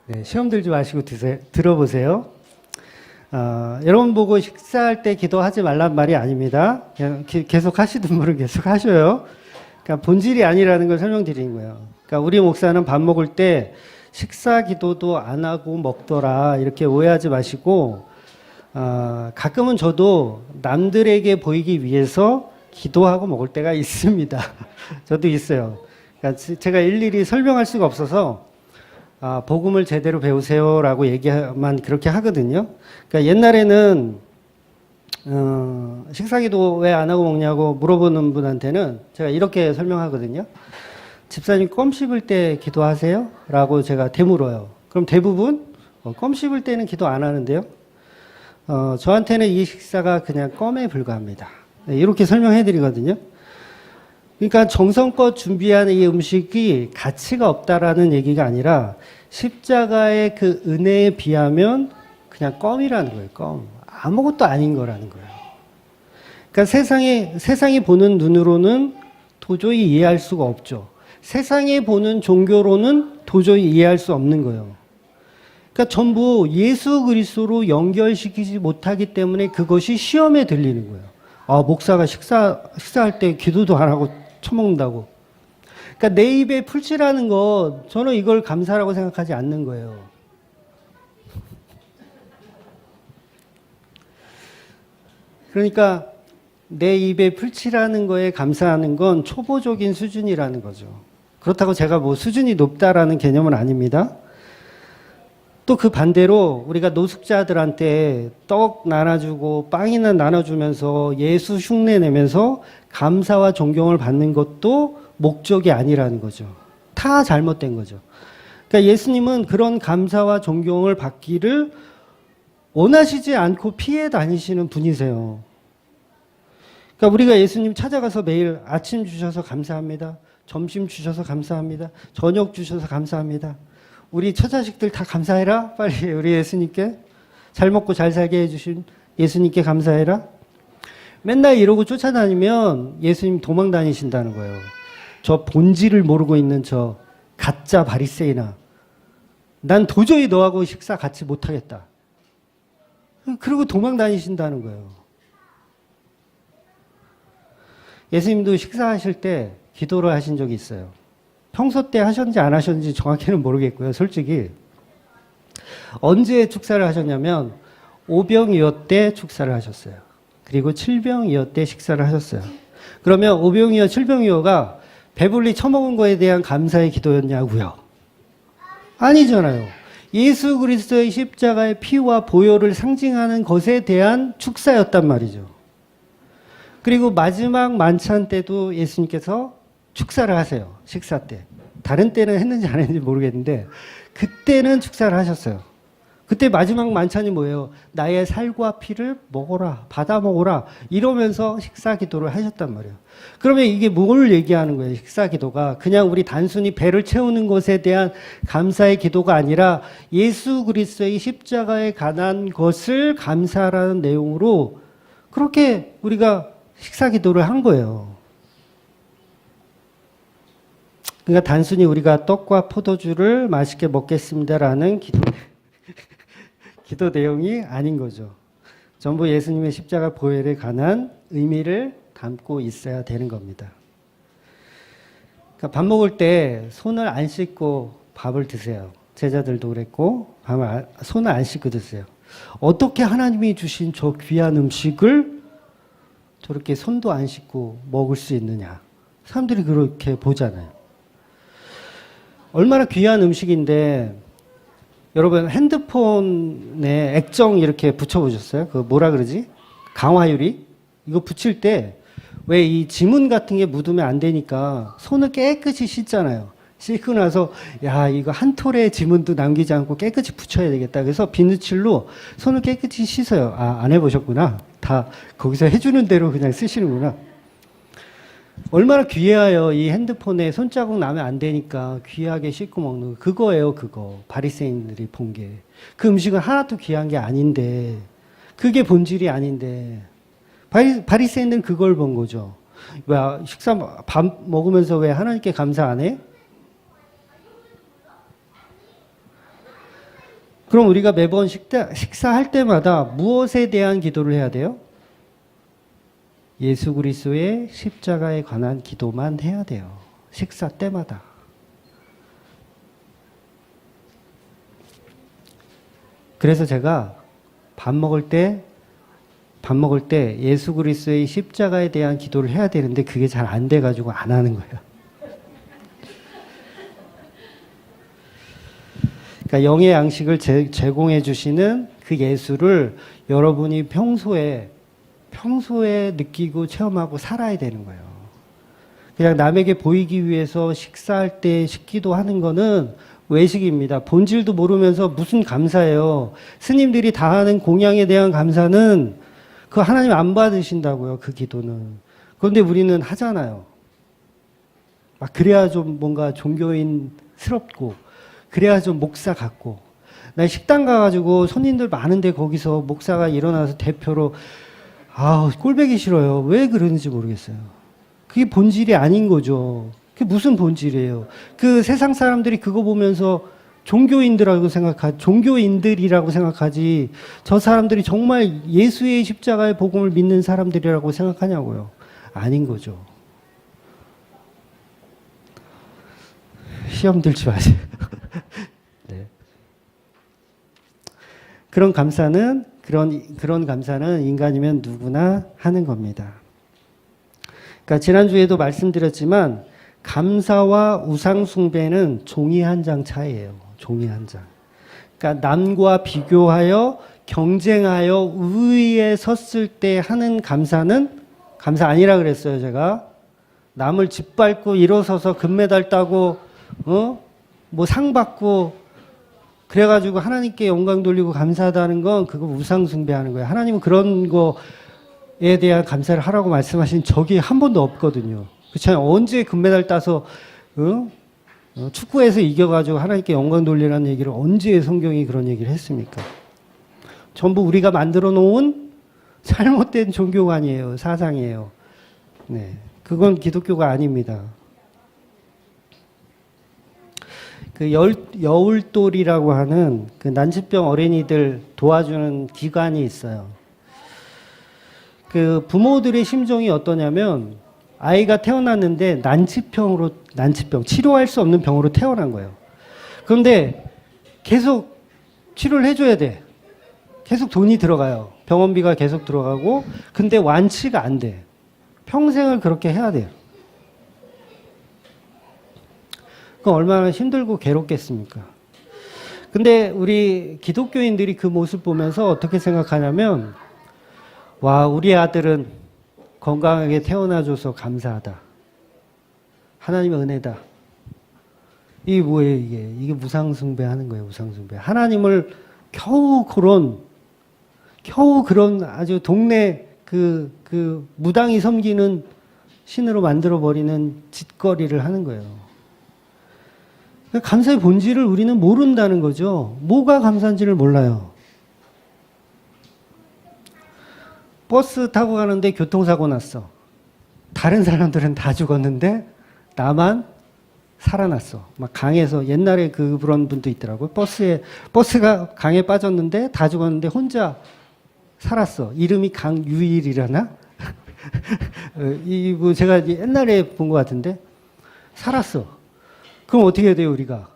네, 시험 들지 마시고 들어보세요. 여러분 보고 식사할 때 기도하지 말란 말이 아닙니다. 그냥 계속 하시던 분은 계속 하셔요. 그러니까 본질이 아니라는 걸 설명드리는 거예요. 그러니까 우리 목사는 밥 먹을 때 식사 기도도 안 하고 먹더라 이렇게 오해하지 마시고 가끔은 저도 남들에게 보이기 위해서 기도하고 먹을 때가 있습니다. 저도 있어요. 그러니까 제가 일일이 설명할 수가 없어서 복음을 제대로 배우세요라고 얘기만 그렇게 하거든요. 그러니까 옛날에는 식사기도 왜 안 하고 먹냐고 물어보는 분한테는 제가 이렇게 설명하거든요. 집사님 껌 씹을 때 기도하세요? 라고 제가 되물어요. 그럼 대부분 껌 씹을 때는 기도 안 하는데요. 저한테는 이 식사가 그냥 껌에 불과합니다. 네, 이렇게 설명해 드리거든요. 그러니까 정성껏 준비한 이 음식이 가치가 없다라는 얘기가 아니라 십자가의 그 은혜에 비하면 그냥 껌이라는 거예요. 껌. 아무것도 아닌 거라는 거예요. 그러니까 세상이 보는 눈으로는 도저히 이해할 수가 없죠. 세상이 보는 종교로는 도저히 이해할 수 없는 거예요. 그러니까 전부 예수 그리스도로 연결시키지 못하기 때문에 그것이 시험에 들리는 거예요. 목사가 식사할 때 기도도 안 하고 처먹는다고. 그러니까 내 입에 풀칠하는 거 저는 이걸 감사라고 생각하지 않는 거예요. 그러니까 내 입에 풀칠하는 거에 감사하는 건 초보적인 수준이라는 거죠. 그렇다고 제가 뭐 수준이 높다라는 개념은 아닙니다. 또 그 반대로 우리가 노숙자들한테 떡 나눠주고 빵이나 나눠주면서 예수 흉내 내면서 감사와 존경을 받는 것도 목적이 아니라는 거죠. 다 잘못된 거죠. 그러니까 예수님은 그런 감사와 존경을 받기를 원하시지 않고 피해 다니시는 분이세요. 그러니까 우리가 예수님 찾아가서 매일 아침 주셔서 감사합니다. 점심 주셔서 감사합니다. 저녁 주셔서 감사합니다. 우리 처자식들 다 감사해라. 빨리 우리 예수님께 잘 먹고 잘 살게 해주신 예수님께 감사해라. 맨날 이러고 쫓아다니면 예수님 도망 다니신다는 거예요. 저 본질을 모르고 있는 저 가짜 바리새인아. 난 도저히 너하고 식사 같이 못하겠다. 그리고 도망 다니신다는 거예요. 예수님도 식사하실 때 기도를 하신 적이 있어요. 평소 때 하셨는지 안 하셨는지 정확히는 모르겠고요. 솔직히. 언제 축사를 하셨냐면 오병이어 때 축사를 하셨어요. 그리고 칠병이어 때 식사를 하셨어요. 그러면 오병이어, 칠병이어가 배불리 처먹은 거에 대한 감사의 기도였냐고요? 아니잖아요. 예수 그리스도의 십자가의 피와 보혈을 상징하는 것에 대한 축사였단 말이죠. 그리고 마지막 만찬 때도 예수님께서 축사를 하세요. 식사 때. 다른 때는 했는지 안 했는지 모르겠는데 그때는 축사를 하셨어요. 그때 마지막 만찬이 뭐예요? 나의 살과 피를 먹어라, 받아 먹어라 이러면서 식사 기도를 하셨단 말이에요. 그러면 이게 뭘 얘기하는 거예요? 식사 기도가 그냥 우리 단순히 배를 채우는 것에 대한 감사의 기도가 아니라 예수 그리스도의 십자가에 관한 것을 감사하라는 내용으로 그렇게 우리가 식사 기도를 한 거예요. 그러니까 단순히 우리가 떡과 포도주를 맛있게 먹겠습니다라는 기도 내용이 아닌 거죠. 전부 예수님의 십자가 보혈에 관한 의미를 담고 있어야 되는 겁니다. 그러니까 밥 먹을 때 손을 안 씻고 밥을 드세요. 제자들도 그랬고 손을 안 씻고 드세요. 어떻게 하나님이 주신 저 귀한 음식을 저렇게 손도 안 씻고 먹을 수 있느냐. 사람들이 그렇게 보잖아요. 얼마나 귀한 음식인데 여러분 핸드폰에 액정 이렇게 붙여보셨어요? 그 뭐라 그러지? 강화유리? 이거 붙일 때 왜 이 지문 같은 게 묻으면 안 되니까 손을 깨끗이 씻잖아요. 씻고 나서 야 이거 한 톨의 지문도 남기지 않고 깨끗이 붙여야 되겠다. 그래서 비누칠로 손을 깨끗이 씻어요. 아, 안 해보셨구나. 다 거기서 해주는 대로 그냥 쓰시는구나. 얼마나 귀해요. 이 핸드폰에 손자국 나면 안 되니까 귀하게 씻고 먹는 거. 그거예요, 그거. 바리새인들이 본 게. 그 음식은 하나도 귀한 게 아닌데 그게 본질이 아닌데 바리새인들은 그걸 본 거죠. 왜 밥 먹으면서 왜 하나님께 감사 안 해? 그럼 우리가 매번 식사할 때마다 무엇에 대한 기도를 해야 돼요? 예수 그리스도의 십자가에 관한 기도만 해야 돼요. 식사 때마다. 그래서 제가 밥 먹을 때 예수 그리스도의 십자가에 대한 기도를 해야 되는데 그게 잘 안 돼가지고 안 하는 거예요. 그러니까 영의 양식을 제공해 주시는 그 예수를 여러분이 평소에 느끼고 체험하고 살아야 되는 거예요. 그냥 남에게 보이기 위해서 식사할 때 식기도 하는 거는 외식입니다. 본질도 모르면서 무슨 감사예요. 스님들이 다 하는 공양에 대한 감사는 그 하나님 안 받으신다고요. 그 기도는. 그런데 우리는 하잖아요. 막 그래야 좀 뭔가 종교인스럽고 그래야 좀 목사 같고. 나 식당 가가지고 손님들 많은데 거기서 목사가 일어나서 대표로 꼴보기 싫어요. 왜 그러는지 모르겠어요. 그게 본질이 아닌 거죠. 그게 무슨 본질이에요? 그 세상 사람들이 그거 보면서 종교인들이라고 생각하지 저 사람들이 정말 예수의 십자가의 복음을 믿는 사람들이라고 생각하냐고요. 아닌 거죠. 시험 들지 마세요. 네. 그런 감사는 인간이면 누구나 하는 겁니다. 그러니까 지난주에도 말씀드렸지만 감사와 우상숭배는 종이 한 장 차이예요. 종이 한 장. 그러니까 남과 비교하여 경쟁하여 우위에 섰을 때 하는 감사는 감사 아니라 그랬어요, 제가. 남을 짓밟고 일어서서 금메달 따고 뭐 상 받고 그래가지고 하나님께 영광 돌리고 감사하다는 건 그거 우상 숭배하는 거예요. 하나님은 그런 거에 대한 감사를 하라고 말씀하신 적이 한 번도 없거든요. 그렇잖아요. 언제 금메달 따서 축구에서 이겨가지고 하나님께 영광 돌리라는 얘기를 언제 성경이 그런 얘기를 했습니까? 전부 우리가 만들어 놓은 잘못된 종교관이에요. 사상이에요. 네, 그건 기독교가 아닙니다. 그 여울돌이라고 하는 그 난치병 어린이들 도와주는 기관이 있어요. 그 부모들의 심정이 어떠냐면 아이가 태어났는데 난치병, 치료할 수 없는 병으로 태어난 거예요. 그런데 계속 치료를 해줘야 돼. 계속 돈이 들어가요. 병원비가 계속 들어가고, 근데 완치가 안 돼. 평생을 그렇게 해야 돼요. 그럼 얼마나 힘들고 괴롭겠습니까? 근데 우리 기독교인들이 그 모습 보면서 어떻게 생각하냐면, 와, 우리 아들은 건강하게 태어나줘서 감사하다. 하나님의 은혜다. 이게 뭐예요, 이게? 이게 무상숭배 하는 거예요, 무상숭배. 하나님을 겨우 그런 아주 동네 무당이 섬기는 신으로 만들어버리는 짓거리를 하는 거예요. 감사의 본질을 우리는 모른다는 거죠. 뭐가 감사한지를 몰라요. 버스 타고 가는데 교통사고 났어. 다른 사람들은 다 죽었는데 나만 살아났어. 막 강에서 옛날에 그런 분도 있더라고요. 버스가 강에 빠졌는데 다 죽었는데 혼자 살았어. 이름이 강유일이라나? 제가 옛날에 본 것 같은데 살았어. 그럼 어떻게 해야 돼요, 우리가?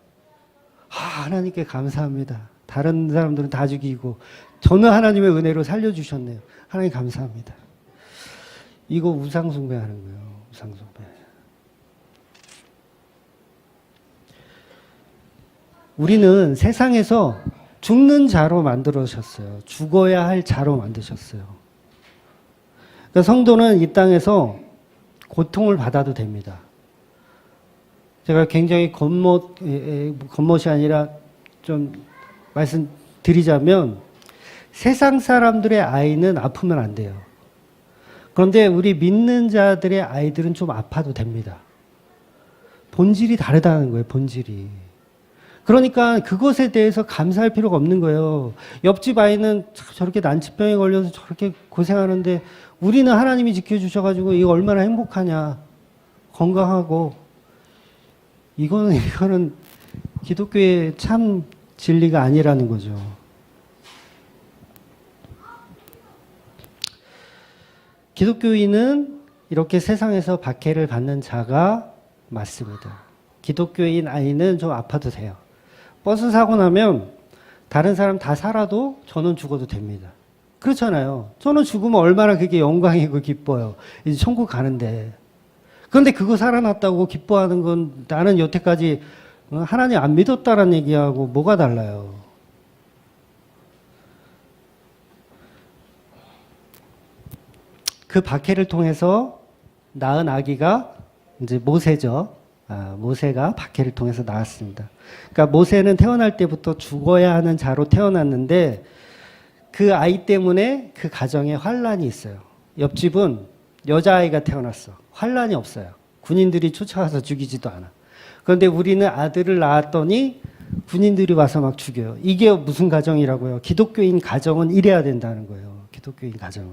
하나님께 감사합니다. 다른 사람들은 다 죽이고 저는 하나님의 은혜로 살려주셨네요. 하나님 감사합니다. 이거 우상숭배하는 거예요. 우상숭배. 우리는 세상에서 죽는 자로 만들어주셨어요. 죽어야 할 자로 만드셨어요. 그러니까 성도는 이 땅에서 고통을 받아도 됩니다. 제가 굉장히 겉멋이 아니라 좀 말씀드리자면 세상 사람들의 아이는 아프면 안 돼요. 그런데 우리 믿는 자들의 아이들은 좀 아파도 됩니다. 본질이 다르다는 거예요, 본질이. 그러니까 그것에 대해서 감사할 필요가 없는 거예요. 옆집 아이는 저렇게 난치병에 걸려서 저렇게 고생하는데 우리는 하나님이 지켜주셔가지고 이거 얼마나 행복하냐. 건강하고. 이거는 기독교의 참 진리가 아니라는 거죠. 기독교인은 이렇게 세상에서 박해를 받는 자가 맞습니다. 기독교인 아이는 좀 아파도 돼요. 버스 사고 나면 다른 사람 다 살아도 저는 죽어도 됩니다. 그렇잖아요. 저는 죽으면 얼마나 그게 영광이고 기뻐요. 이제 천국 가는데. 그런데 그거 살아났다고 기뻐하는 건 나는 여태까지 하나님 안 믿었다라는 얘기하고 뭐가 달라요. 그 박해를 통해서 낳은 아기가 이제 모세죠. 모세가 박해를 통해서 나왔습니다. 그러니까 모세는 태어날 때부터 죽어야 하는 자로 태어났는데 그 아이 때문에 그 가정에 환란이 있어요. 옆집은 여자아이가 태어났어. 환란이 없어요. 군인들이 쫓아와서 죽이지도 않아. 그런데 우리는 아들을 낳았더니 군인들이 와서 막 죽여요. 이게 무슨 가정이라고요? 기독교인 가정은 이래야 된다는 거예요. 기독교인 가정은.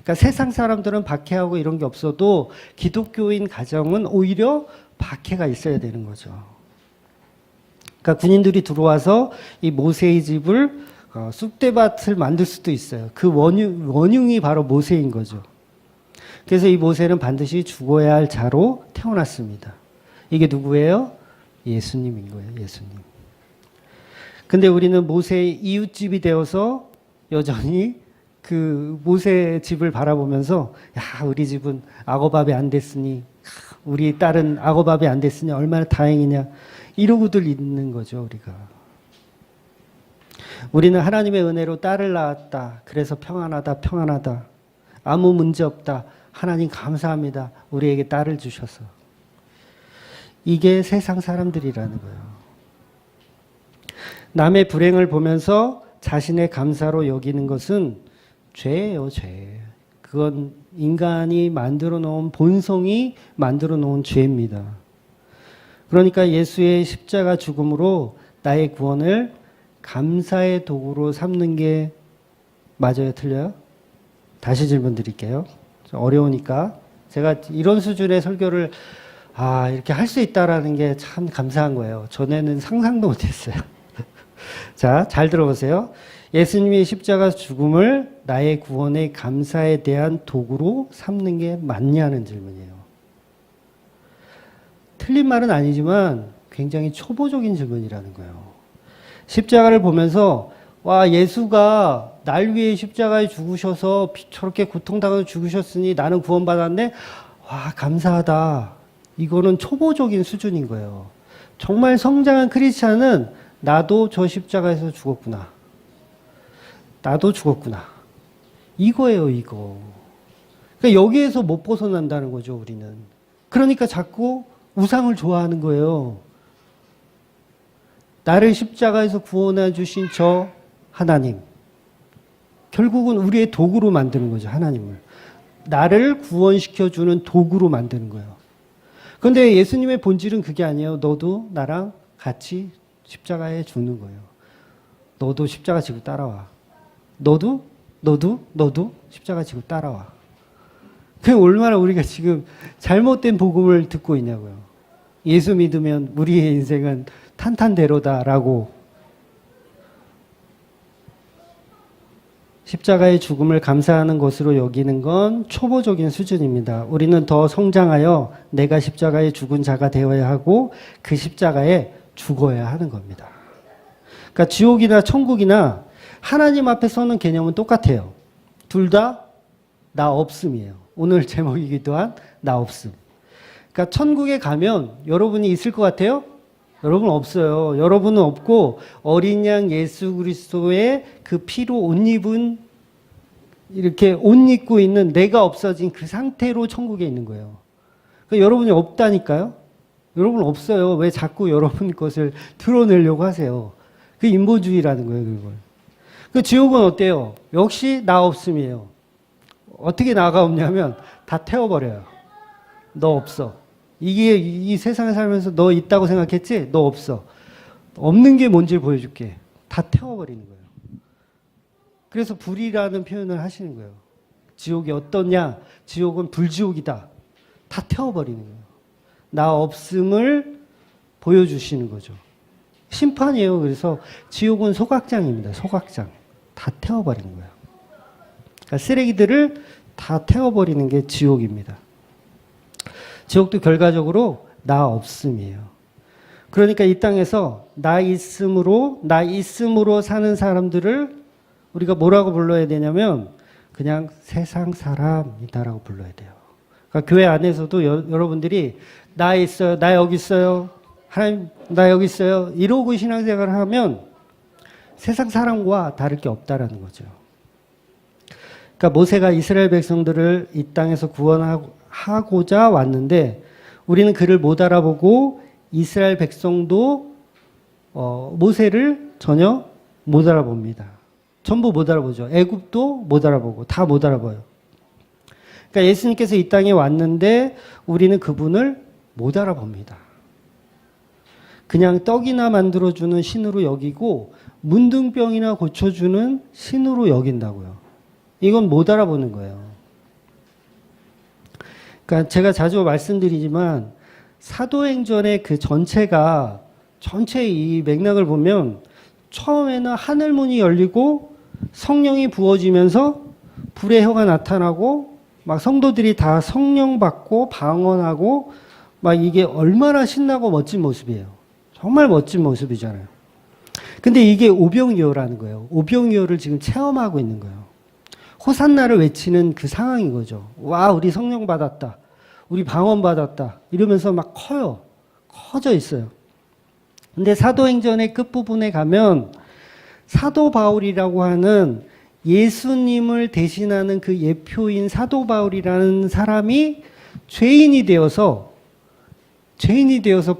그러니까 세상 사람들은 박해하고 이런 게 없어도 기독교인 가정은 오히려 박해가 있어야 되는 거죠. 그러니까 군인들이 들어와서 이 모세의 집을 쑥대밭을 만들 수도 있어요. 그 원흉이 바로 모세인 거죠. 그래서 이 모세는 반드시 죽어야 할 자로 태어났습니다. 이게 누구예요? 예수님인 거예요. 예수님. 근데 우리는 모세의 이웃집이 되어서 여전히 그 모세 집을 바라보면서 야, 우리 집은 악어밥이 안 됐으니 우리 딸은 악어밥이 안 됐으니 얼마나 다행이냐 이러고들 있는 거죠. 우리는 하나님의 은혜로 딸을 낳았다. 그래서 평안하다. 아무 문제 없다. 하나님 감사합니다. 우리에게 딸을 주셔서. 이게 세상 사람들이라는 거예요. 남의 불행을 보면서 자신의 감사로 여기는 것은 죄예요, 죄. 그건 인간이 만들어 놓은 본성이 만들어 놓은 죄입니다. 그러니까 예수의 십자가 죽음으로 나의 구원을 감사의 도구로 삼는 게 맞아요? 틀려요? 다시 질문 드릴게요. 어려우니까. 제가 이런 수준의 설교를 이렇게 할 수 있다라는 게 참 감사한 거예요. 전에는 상상도 못했어요. 자, 잘 들어보세요. 예수님의 십자가 죽음을 나의 구원의 감사에 대한 도구로 삼는 게 맞냐는 질문이에요. 틀린 말은 아니지만 굉장히 초보적인 질문이라는 거예요. 십자가를 보면서 와, 예수가 날 위해 십자가에 죽으셔서 저렇게 고통당하고 죽으셨으니 나는 구원받았네. 와, 감사하다. 이거는 초보적인 수준인 거예요. 정말 성장한 크리스찬은 나도 저 십자가에서 죽었구나. 나도 죽었구나. 이거예요, 이거. 그러니까 여기에서 못 벗어난다는 거죠, 우리는. 그러니까 자꾸 우상을 좋아하는 거예요. 나를 십자가에서 구원해 주신 저 하나님. 결국은 우리의 도구로 만드는 거죠, 하나님을. 나를 구원시켜주는 도구로 만드는 거예요. 그런데 예수님의 본질은 그게 아니에요. 너도 나랑 같이 십자가에 죽는 거예요. 너도 십자가 지고 따라와. 너도 십자가 지고 따라와. 그게 얼마나 우리가 지금 잘못된 복음을 듣고 있냐고요. 예수 믿으면 우리의 인생은 탄탄대로다라고. 십자가의 죽음을 감사하는 것으로 여기는 건 초보적인 수준입니다. 우리는 더 성장하여 내가 십자가에 죽은 자가 되어야 하고 그 십자가에 죽어야 하는 겁니다. 그러니까 지옥이나 천국이나 하나님 앞에 서는 개념은 똑같아요. 둘 다 나 없음이에요. 오늘 제목이기도 한 나 없음. 그러니까 천국에 가면 여러분이 있을 것 같아요? 여러분 없어요. 여러분은 없고 어린 양 예수 그리스도의 그 피로 옷 입은 이렇게 옷 입고 있는 내가 없어진 그 상태로 천국에 있는 거예요. 그러니까 여러분이 없다니까요. 여러분 없어요. 왜 자꾸 여러분 것을 드러내려고 하세요? 그 인본주의라는 거예요, 그걸. 그 지옥은 어때요? 역시 나 없음이에요. 어떻게 나가 없냐면 다 태워버려요. 너 없어. 이게 이 세상에 살면서 너 있다고 생각했지? 너 없어. 없는 게 뭔지 보여줄게. 다 태워버리는 거예요. 그래서 불이라는 표현을 하시는 거예요. 지옥이 어떠냐? 지옥은 불지옥이다. 다 태워버리는 거예요. 나 없음을 보여주시는 거죠. 심판이에요. 그래서 지옥은 소각장입니다. 소각장. 다 태워버리는 거예요. 그러니까 쓰레기들을 다 태워버리는 게 지옥입니다. 지옥도 결과적으로 나 없음이에요. 그러니까 이 땅에서 나 있음으로 사는 사람들을 우리가 뭐라고 불러야 되냐면 그냥 세상 사람이다라고 불러야 돼요. 그러니까 교회 안에서도 여러분들이 나 있어요. 나 여기 있어요. 하나님 나 여기 있어요. 이러고 신앙생활을 하면 세상 사람과 다를 게 없다라는 거죠. 그러니까 모세가 이스라엘 백성들을 이 땅에서 구원하고자 왔는데 우리는 그를 못 알아보고 이스라엘 백성도 모세를 전혀 못 알아봅니다. 전부 못 알아보죠. 애굽도 못 알아보고 다 못 알아봐요. 그러니까 예수님께서 이 땅에 왔는데 우리는 그분을 못 알아봅니다. 그냥 떡이나 만들어주는 신으로 여기고 문둥병이나 고쳐주는 신으로 여긴다고요. 이건 못 알아보는 거예요. 그러니까 제가 자주 말씀드리지만 사도행전의 그 전체가 전체 이 맥락을 보면 처음에는 하늘문이 열리고 성령이 부어지면서 불의 혀가 나타나고 막 성도들이 다 성령 받고 방언하고 막 이게 얼마나 신나고 멋진 모습이에요. 정말 멋진 모습이잖아요. 근데 이게 오병이어라는 거예요. 오병이어를 지금 체험하고 있는 거예요. 호산나를 외치는 그 상황인 거죠. 와, 우리 성령 받았다. 우리 방언 받았다. 이러면서 막 커요. 커져 있어요. 근데 사도행전의 끝부분에 가면 사도 바울이라고 하는 예수님을 대신하는 그 예표인 사도 바울이라는 사람이 죄인이 되어서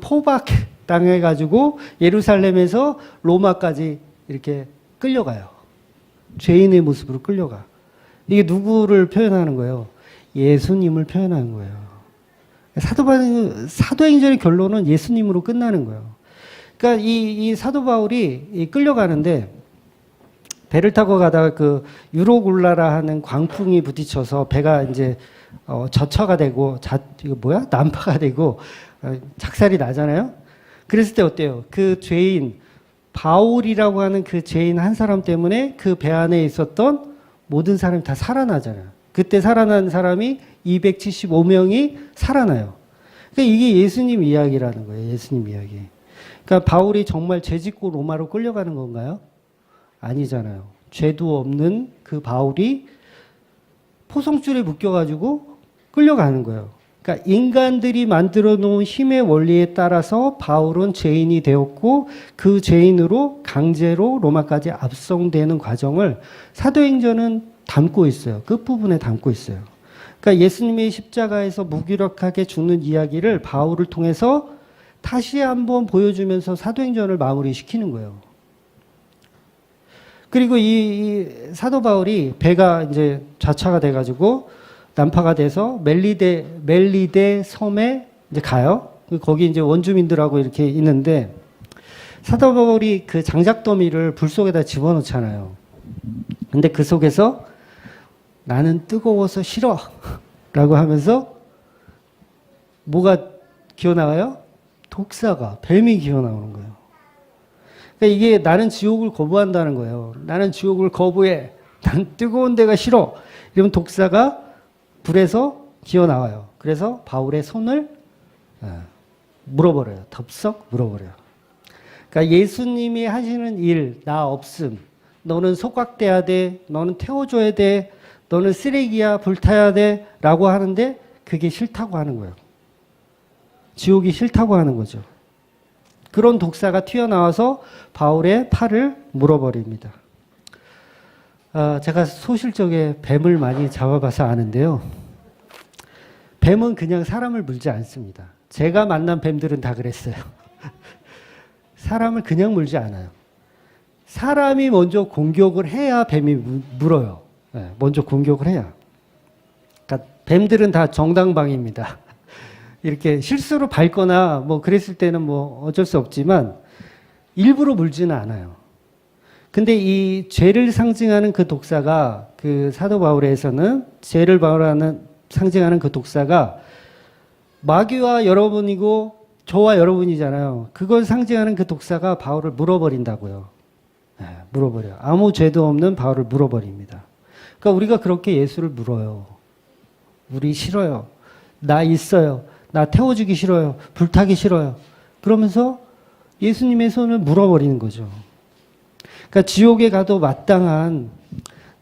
포박당해가지고 예루살렘에서 로마까지 이렇게 끌려가요. 죄인의 모습으로 끌려가. 이게 누구를 표현하는 거예요? 예수님을 표현하는 거예요. 사도행전의 결론은 예수님으로 끝나는 거예요. 그러니까 이 사도 바울이 끌려가는데 배를 타고 가다가 그 유로굴라라 하는 광풍이 부딪혀서 배가 이제 저처가 되고 난파가 되고 작살이 나잖아요. 그랬을 때 어때요? 그 죄인 바울이라고 하는 그 죄인 한 사람 때문에 그 배 안에 있었던 모든 사람이 다 살아나잖아요. 그때 살아난 사람이 275명이 살아나요. 그러니까 이게 예수님 이야기라는 거예요. 예수님 이야기. 그러니까 바울이 정말 죄짓고 로마로 끌려가는 건가요? 아니잖아요. 죄도 없는 그 바울이 포성줄에 묶여가지고 끌려가는 거예요. 그러니까 인간들이 만들어 놓은 힘의 원리에 따라서 바울은 죄인이 되었고 그 죄인으로 강제로 로마까지 압송되는 과정을 사도행전은 담고 있어요. 끝부분에 담고 있어요. 그러니까 예수님의 십자가에서 무기력하게 죽는 이야기를 바울을 통해서 다시 한번 보여주면서 사도행전을 마무리시키는 거예요. 그리고 이 사도 바울이 배가 이제 좌차가 돼가지고 난파가 돼서 멜리데 섬에 이제 가요. 거기 이제 원주민들하고 이렇게 있는데 사도 바울이 그 장작더미를 불 속에다 집어넣잖아요. 근데 그 속에서 나는 뜨거워서 싫어 라고 하면서 뭐가 기어나와요? 독사가, 뱀이 기어나오는 거예요. 그러니까 이게 나는 지옥을 거부한다는 거예요. 나는 지옥을 거부해. 난 뜨거운 데가 싫어. 이러면 독사가 불에서 기어나와요. 그래서 바울의 손을 물어버려요. 덥석 물어버려요. 그러니까 예수님이 하시는 일, 나 없음. 너는 속각돼야 돼. 너는 태워줘야 돼. 너는 쓰레기야. 불타야 돼. 라고 하는데 그게 싫다고 하는 거예요. 지옥이 싫다고 하는 거죠. 그런 독사가 튀어나와서 바울의 팔을 물어버립니다. 제가 소실적에 뱀을 많이 잡아봐서 아는데요. 뱀은 그냥 사람을 물지 않습니다. 제가 만난 뱀들은 다 그랬어요. 사람을 그냥 물지 않아요. 사람이 먼저 공격을 해야 뱀이 물어요. 네, 먼저 공격을 해야. 그러니까 뱀들은 다 정당방위입니다. 이렇게 실수로 밟거나 뭐 그랬을 때는 뭐 어쩔 수 없지만 일부러 물지는 않아요. 근데 이 죄를 상징하는 그 독사가 그 사도 바울에서는 죄를 상징하는 그 독사가 마귀와 여러분이고 저와 여러분이잖아요. 그걸 상징하는 그 독사가 바울을 물어버린다고요. 네, 물어버려요. 아무 죄도 없는 바울을 물어버립니다. 그러니까 우리가 그렇게 예수를 물어요. 우리 싫어요. 나 있어요. 나 태워주기 싫어요. 불타기 싫어요. 그러면서 예수님의 손을 물어버리는 거죠. 그러니까 지옥에 가도 마땅한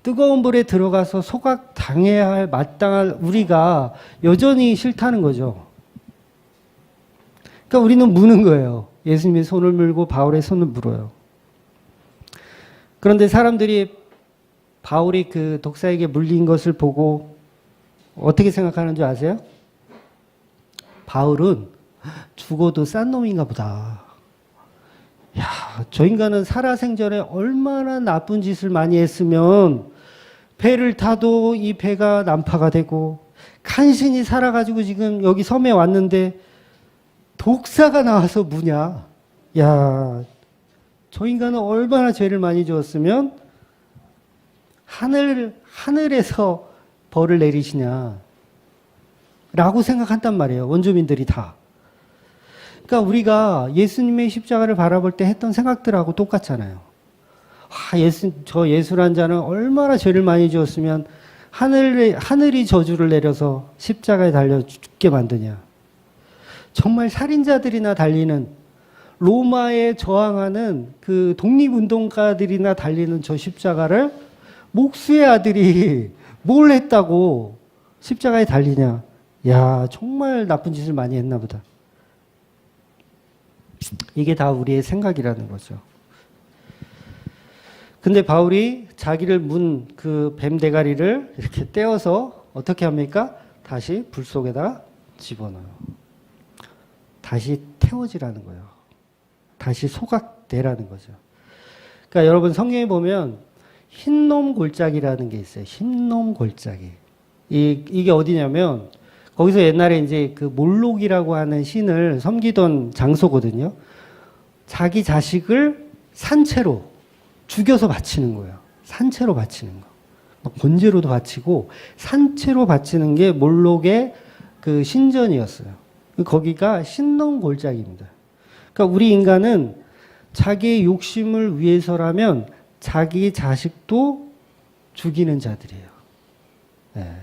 뜨거운 불에 들어가서 소각 당해야 할 마땅한 우리가 여전히 싫다는 거죠. 그러니까 우리는 무는 거예요. 예수님의 손을 물고 바울의 손을 물어요. 그런데 사람들이 바울이 그 독사에게 물린 것을 보고 어떻게 생각하는 줄 아세요? 바울은 죽어도 싼 놈인가 보다. 야, 저 인간은 살아생전에 얼마나 나쁜 짓을 많이 했으면 배를 타도 이 배가 난파가 되고 간신히 살아가지고 지금 여기 섬에 왔는데 독사가 나와서 무냐. 야, 저 인간은 얼마나 죄를 많이 지었으면 하늘에서 벌을 내리시냐 라고 생각한단 말이에요. 원주민들이 다. 그러니까 우리가 예수님의 십자가를 바라볼 때 했던 생각들하고 똑같잖아요. 저 예수란 자는 얼마나 죄를 많이 지었으면 하늘이 저주를 내려서 십자가에 달려 죽게 만드냐. 정말 살인자들이나 달리는 로마에 저항하는 그 독립운동가들이나 달리는 저 십자가를 목수의 아들이 뭘 했다고 십자가에 달리냐. 야, 정말 나쁜 짓을 많이 했나 보다. 이게 다 우리의 생각이라는 거죠. 근데 바울이 자기를 문 그 뱀 대가리를 이렇게 떼어서 어떻게 합니까? 다시 불 속에다 집어넣어요. 다시 태워지라는 거예요. 다시 소각되라는 거죠. 그러니까 여러분 성경에 보면 흰놈 골짜기라는 게 있어요. 흰놈 골짜기. 이게 어디냐면 거기서 옛날에 이제 그 몰록이라고 하는 신을 섬기던 장소거든요. 자기 자식을 산채로 죽여서 바치는 거예요. 산채로 바치는 거. 막 번제로도 바치고 산채로 바치는 게 몰록의 그 신전이었어요. 거기가 흰놈 골짜기입니다. 그러니까 우리 인간은 자기의 욕심을 위해서라면 자기 자식도 죽이는 자들이에요. 네.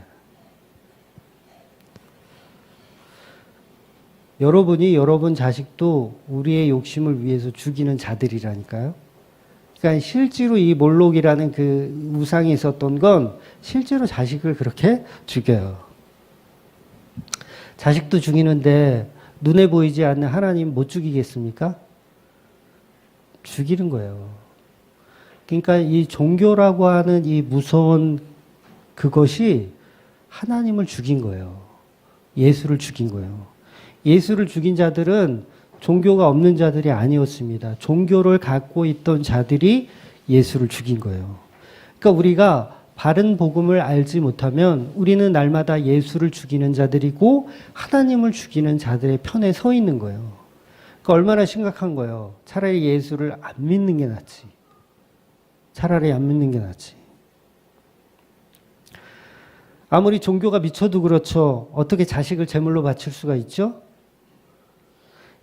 여러분이 여러분 자식도 우리의 욕심을 위해서 죽이는 자들이라니까요. 그러니까 실제로 이 몰록이라는 그 우상이 있었던 건 실제로 자식을 그렇게 죽여요. 자식도 죽이는데 눈에 보이지 않는 하나님 못 죽이겠습니까? 죽이는 거예요. 그러니까 이 종교라고 하는 이 무서운 그것이 하나님을 죽인 거예요. 예수를 죽인 거예요. 예수를 죽인 자들은 종교가 없는 자들이 아니었습니다. 종교를 갖고 있던 자들이 예수를 죽인 거예요. 그러니까 우리가 바른 복음을 알지 못하면 우리는 날마다 예수를 죽이는 자들이고 하나님을 죽이는 자들의 편에 서 있는 거예요. 그러니까 얼마나 심각한 거예요. 차라리 예수를 안 믿는 게 낫지. 차라리 안 믿는 게 낫지. 아무리 종교가 미쳐도 그렇죠. 어떻게 자식을 제물로 바칠 수가 있죠?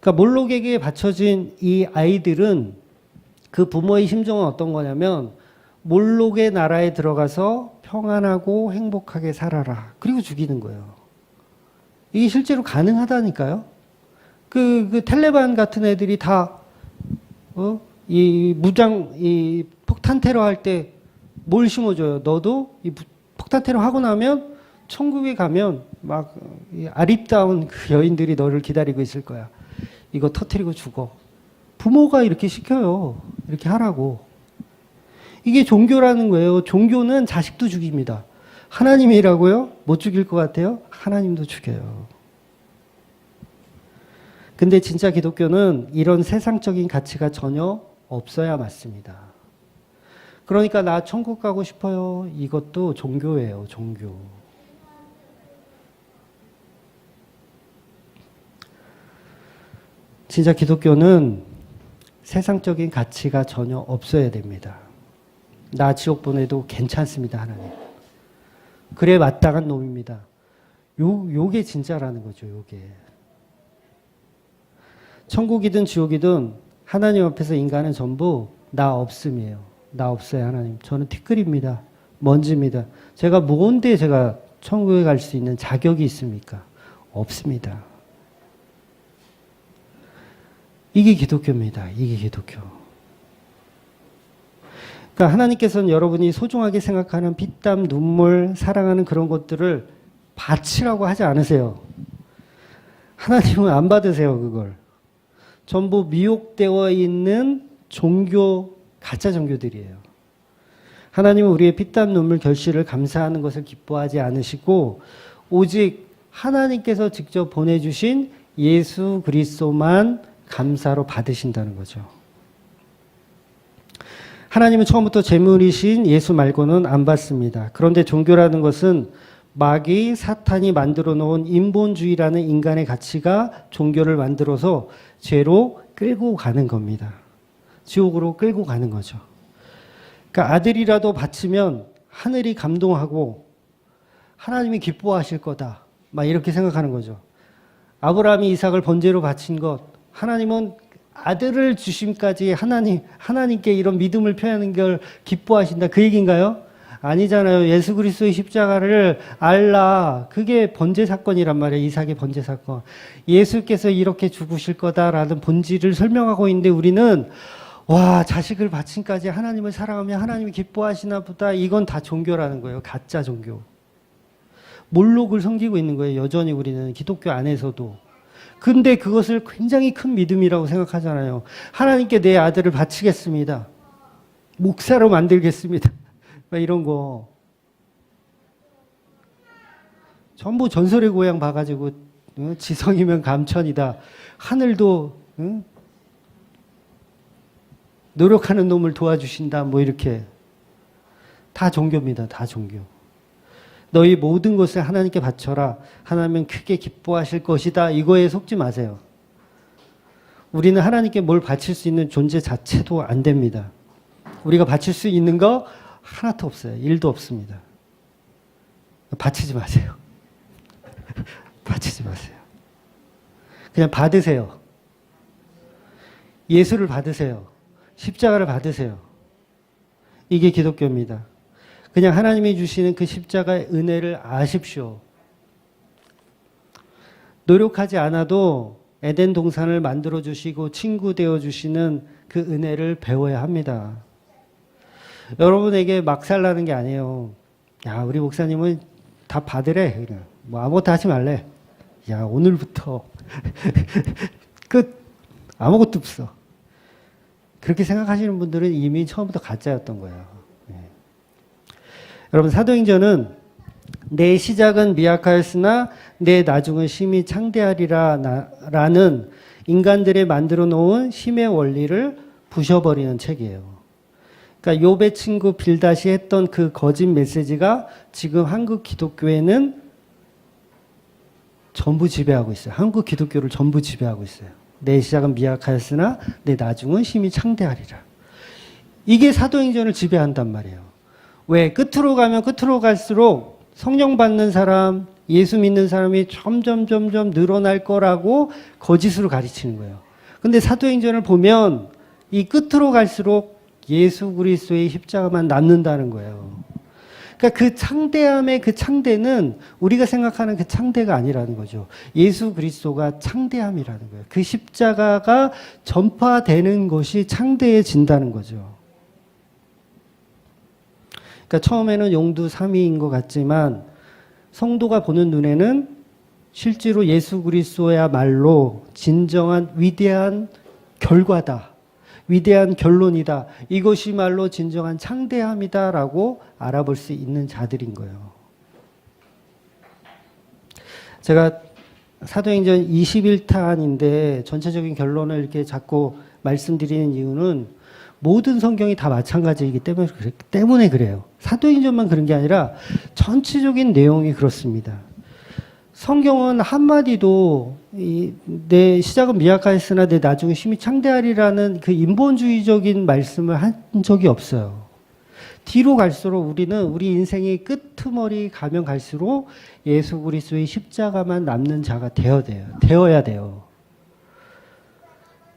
그러니까 몰록에게 바쳐진 이 아이들은 그 부모의 심정은 어떤 거냐면 몰록의 나라에 들어가서 평안하고 행복하게 살아라. 그리고 죽이는 거예요. 이게 실제로 가능하다니까요. 그 텔레반 같은 애들이 다, 이 폭탄 테러 할 때 뭘 심어줘요? 너도 이 폭탄 테러 하고 나면 천국에 가면 막 아리따운 그 여인들이 너를 기다리고 있을 거야. 이거 터뜨리고 죽어. 부모가 이렇게 시켜요. 이렇게 하라고. 이게 종교라는 거예요. 종교는 자식도 죽입니다. 하나님이라고요? 못 죽일 것 같아요? 하나님도 죽여요. 근데 진짜 기독교는 이런 세상적인 가치가 전혀 없어야 맞습니다. 그러니까 나 천국 가고 싶어요. 이것도 종교예요. 종교. 진짜 기독교는 세상적인 가치가 전혀 없어야 됩니다. 나 지옥 보내도 괜찮습니다, 하나님. 그래 마땅한 놈입니다. 요게 진짜라는 거죠, 요게. 천국이든 지옥이든 하나님 앞에서 인간은 전부 나 없음이에요. 나 없어요, 하나님. 저는 티끌입니다. 먼지입니다. 제가 뭔데 제가 천국에 갈 수 있는 자격이 있습니까? 없습니다. 이게 기독교입니다. 이게 기독교. 그러니까 하나님께서는 여러분이 소중하게 생각하는 피땀, 눈물, 사랑하는 그런 것들을 바치라고 하지 않으세요. 하나님은 안 받으세요, 그걸. 전부 미혹되어 있는 종교, 가짜 종교들이에요. 하나님은 우리의 피땀, 눈물, 결실을 감사하는 것을 기뻐하지 않으시고 오직 하나님께서 직접 보내주신 예수 그리스도만 감사로 받으신다는 거죠. 하나님은 처음부터 재물이신 예수 말고는 안 받습니다. 그런데 종교라는 것은 마귀, 사탄이 만들어 놓은 인본주의라는 인간의 가치가 종교를 만들어서 죄로 끌고 가는 겁니다. 지옥으로 끌고 가는 거죠. 그러니까 아들이라도 바치면 하늘이 감동하고 하나님이 기뻐하실 거다. 막 이렇게 생각하는 거죠. 아브라함이 이삭을 번제로 바친 것, 하나님은 아들을 주심까지 하나님께 이런 믿음을 표현하는 걸 기뻐하신다. 그 얘기인가요? 아니잖아요. 예수 그리스도의 십자가를 알라. 그게 번제 사건이란 말이에요. 이삭의 번제 사건. 예수께서 이렇게 죽으실 거다라는 본질을 설명하고 있는데 우리는 와, 자식을 바친까지 하나님을 사랑하며 하나님이 기뻐하시나 보다. 이건 다 종교라는 거예요. 가짜 종교. 몰록을 섬기고 있는 거예요. 여전히 우리는 기독교 안에서도. 근데 그것을 굉장히 큰 믿음이라고 생각하잖아요. 하나님께 내 아들을 바치겠습니다. 목사로 만들겠습니다. 이런 거. 전부 전설의 고향 봐가지고 지성이면 감천이다. 하늘도 노력하는 놈을 도와주신다. 뭐 이렇게. 다 종교입니다. 다 종교. 너희 모든 것을 하나님께 바쳐라. 하나님은 크게 기뻐하실 것이다. 이거에 속지 마세요. 우리는 하나님께 뭘 바칠 수 있는 존재 자체도 안 됩니다. 우리가 바칠 수 있는 거 하나도 없어요. 일도 없습니다. 바치지 마세요. 바치지 마세요. 그냥 받으세요. 예수를 받으세요. 십자가를 받으세요. 이게 기독교입니다. 그냥 하나님이 주시는 그 십자가의 은혜를 아십시오. 노력하지 않아도 에덴 동산을 만들어 주시고 친구 되어 주시는 그 은혜를 배워야 합니다. 여러분에게 막 살라는 게 아니에요. 야, 우리 목사님은 다 받으래. 그냥 뭐 아무것도 하지 말래. 야, 오늘부터 끝. 아무것도 없어. 그렇게 생각하시는 분들은 이미 처음부터 가짜였던 거예요. 여러분, 사도행전은 내 시작은 미약하였으나 내 나중은 심히 창대하리라 라는 인간들이 만들어 놓은 힘의 원리를 부셔버리는 책이에요. 그러니까 욥의 친구 빌닷이 했던 그 거짓 메시지가 지금 한국 기독교에는 전부 지배하고 있어요. 한국 기독교를 전부 지배하고 있어요. 내 시작은 미약하였으나 내 나중은 심히 창대하리라. 이게 사도행전을 지배한단 말이에요. 왜? 끝으로 가면 끝으로 갈수록 성령 받는 사람, 예수 믿는 사람이 점점 늘어날 거라고 거짓으로 가르치는 거예요. 근데 사도행전을 보면 이 끝으로 갈수록 예수 그리스도의 십자가만 남는다는 거예요. 그러니까 그 창대함의 그 창대는 우리가 생각하는 그 창대가 아니라는 거죠. 예수 그리스도가 창대함이라는 거예요. 그 십자가가 전파되는 것이 창대해진다는 거죠. 그러니까 처음에는 용두삼위인 것 같지만 성도가 보는 눈에는 실제로 예수 그리스도야말로 진정한 위대한 결과다. 위대한 결론이다. 이것이 말로 진정한 창대함이다라고 알아볼 수 있는 자들인 거예요. 제가 사도행전 21탄인데 전체적인 결론을 이렇게 자꾸 말씀드리는 이유는 모든 성경이 다 마찬가지이기 때문에 그래요. 사도행전만 그런 게 아니라 전체적인 내용이 그렇습니다. 성경은 한마디도 내 시작은 미약하였으나 내 나중에 심히 창대하리라는 그 인본주의적인 말씀을 한 적이 없어요. 뒤로 갈수록 우리는 우리 인생의 끄트머리 가면 갈수록 예수 그리스도의 십자가만 남는 자가 되어야 돼요.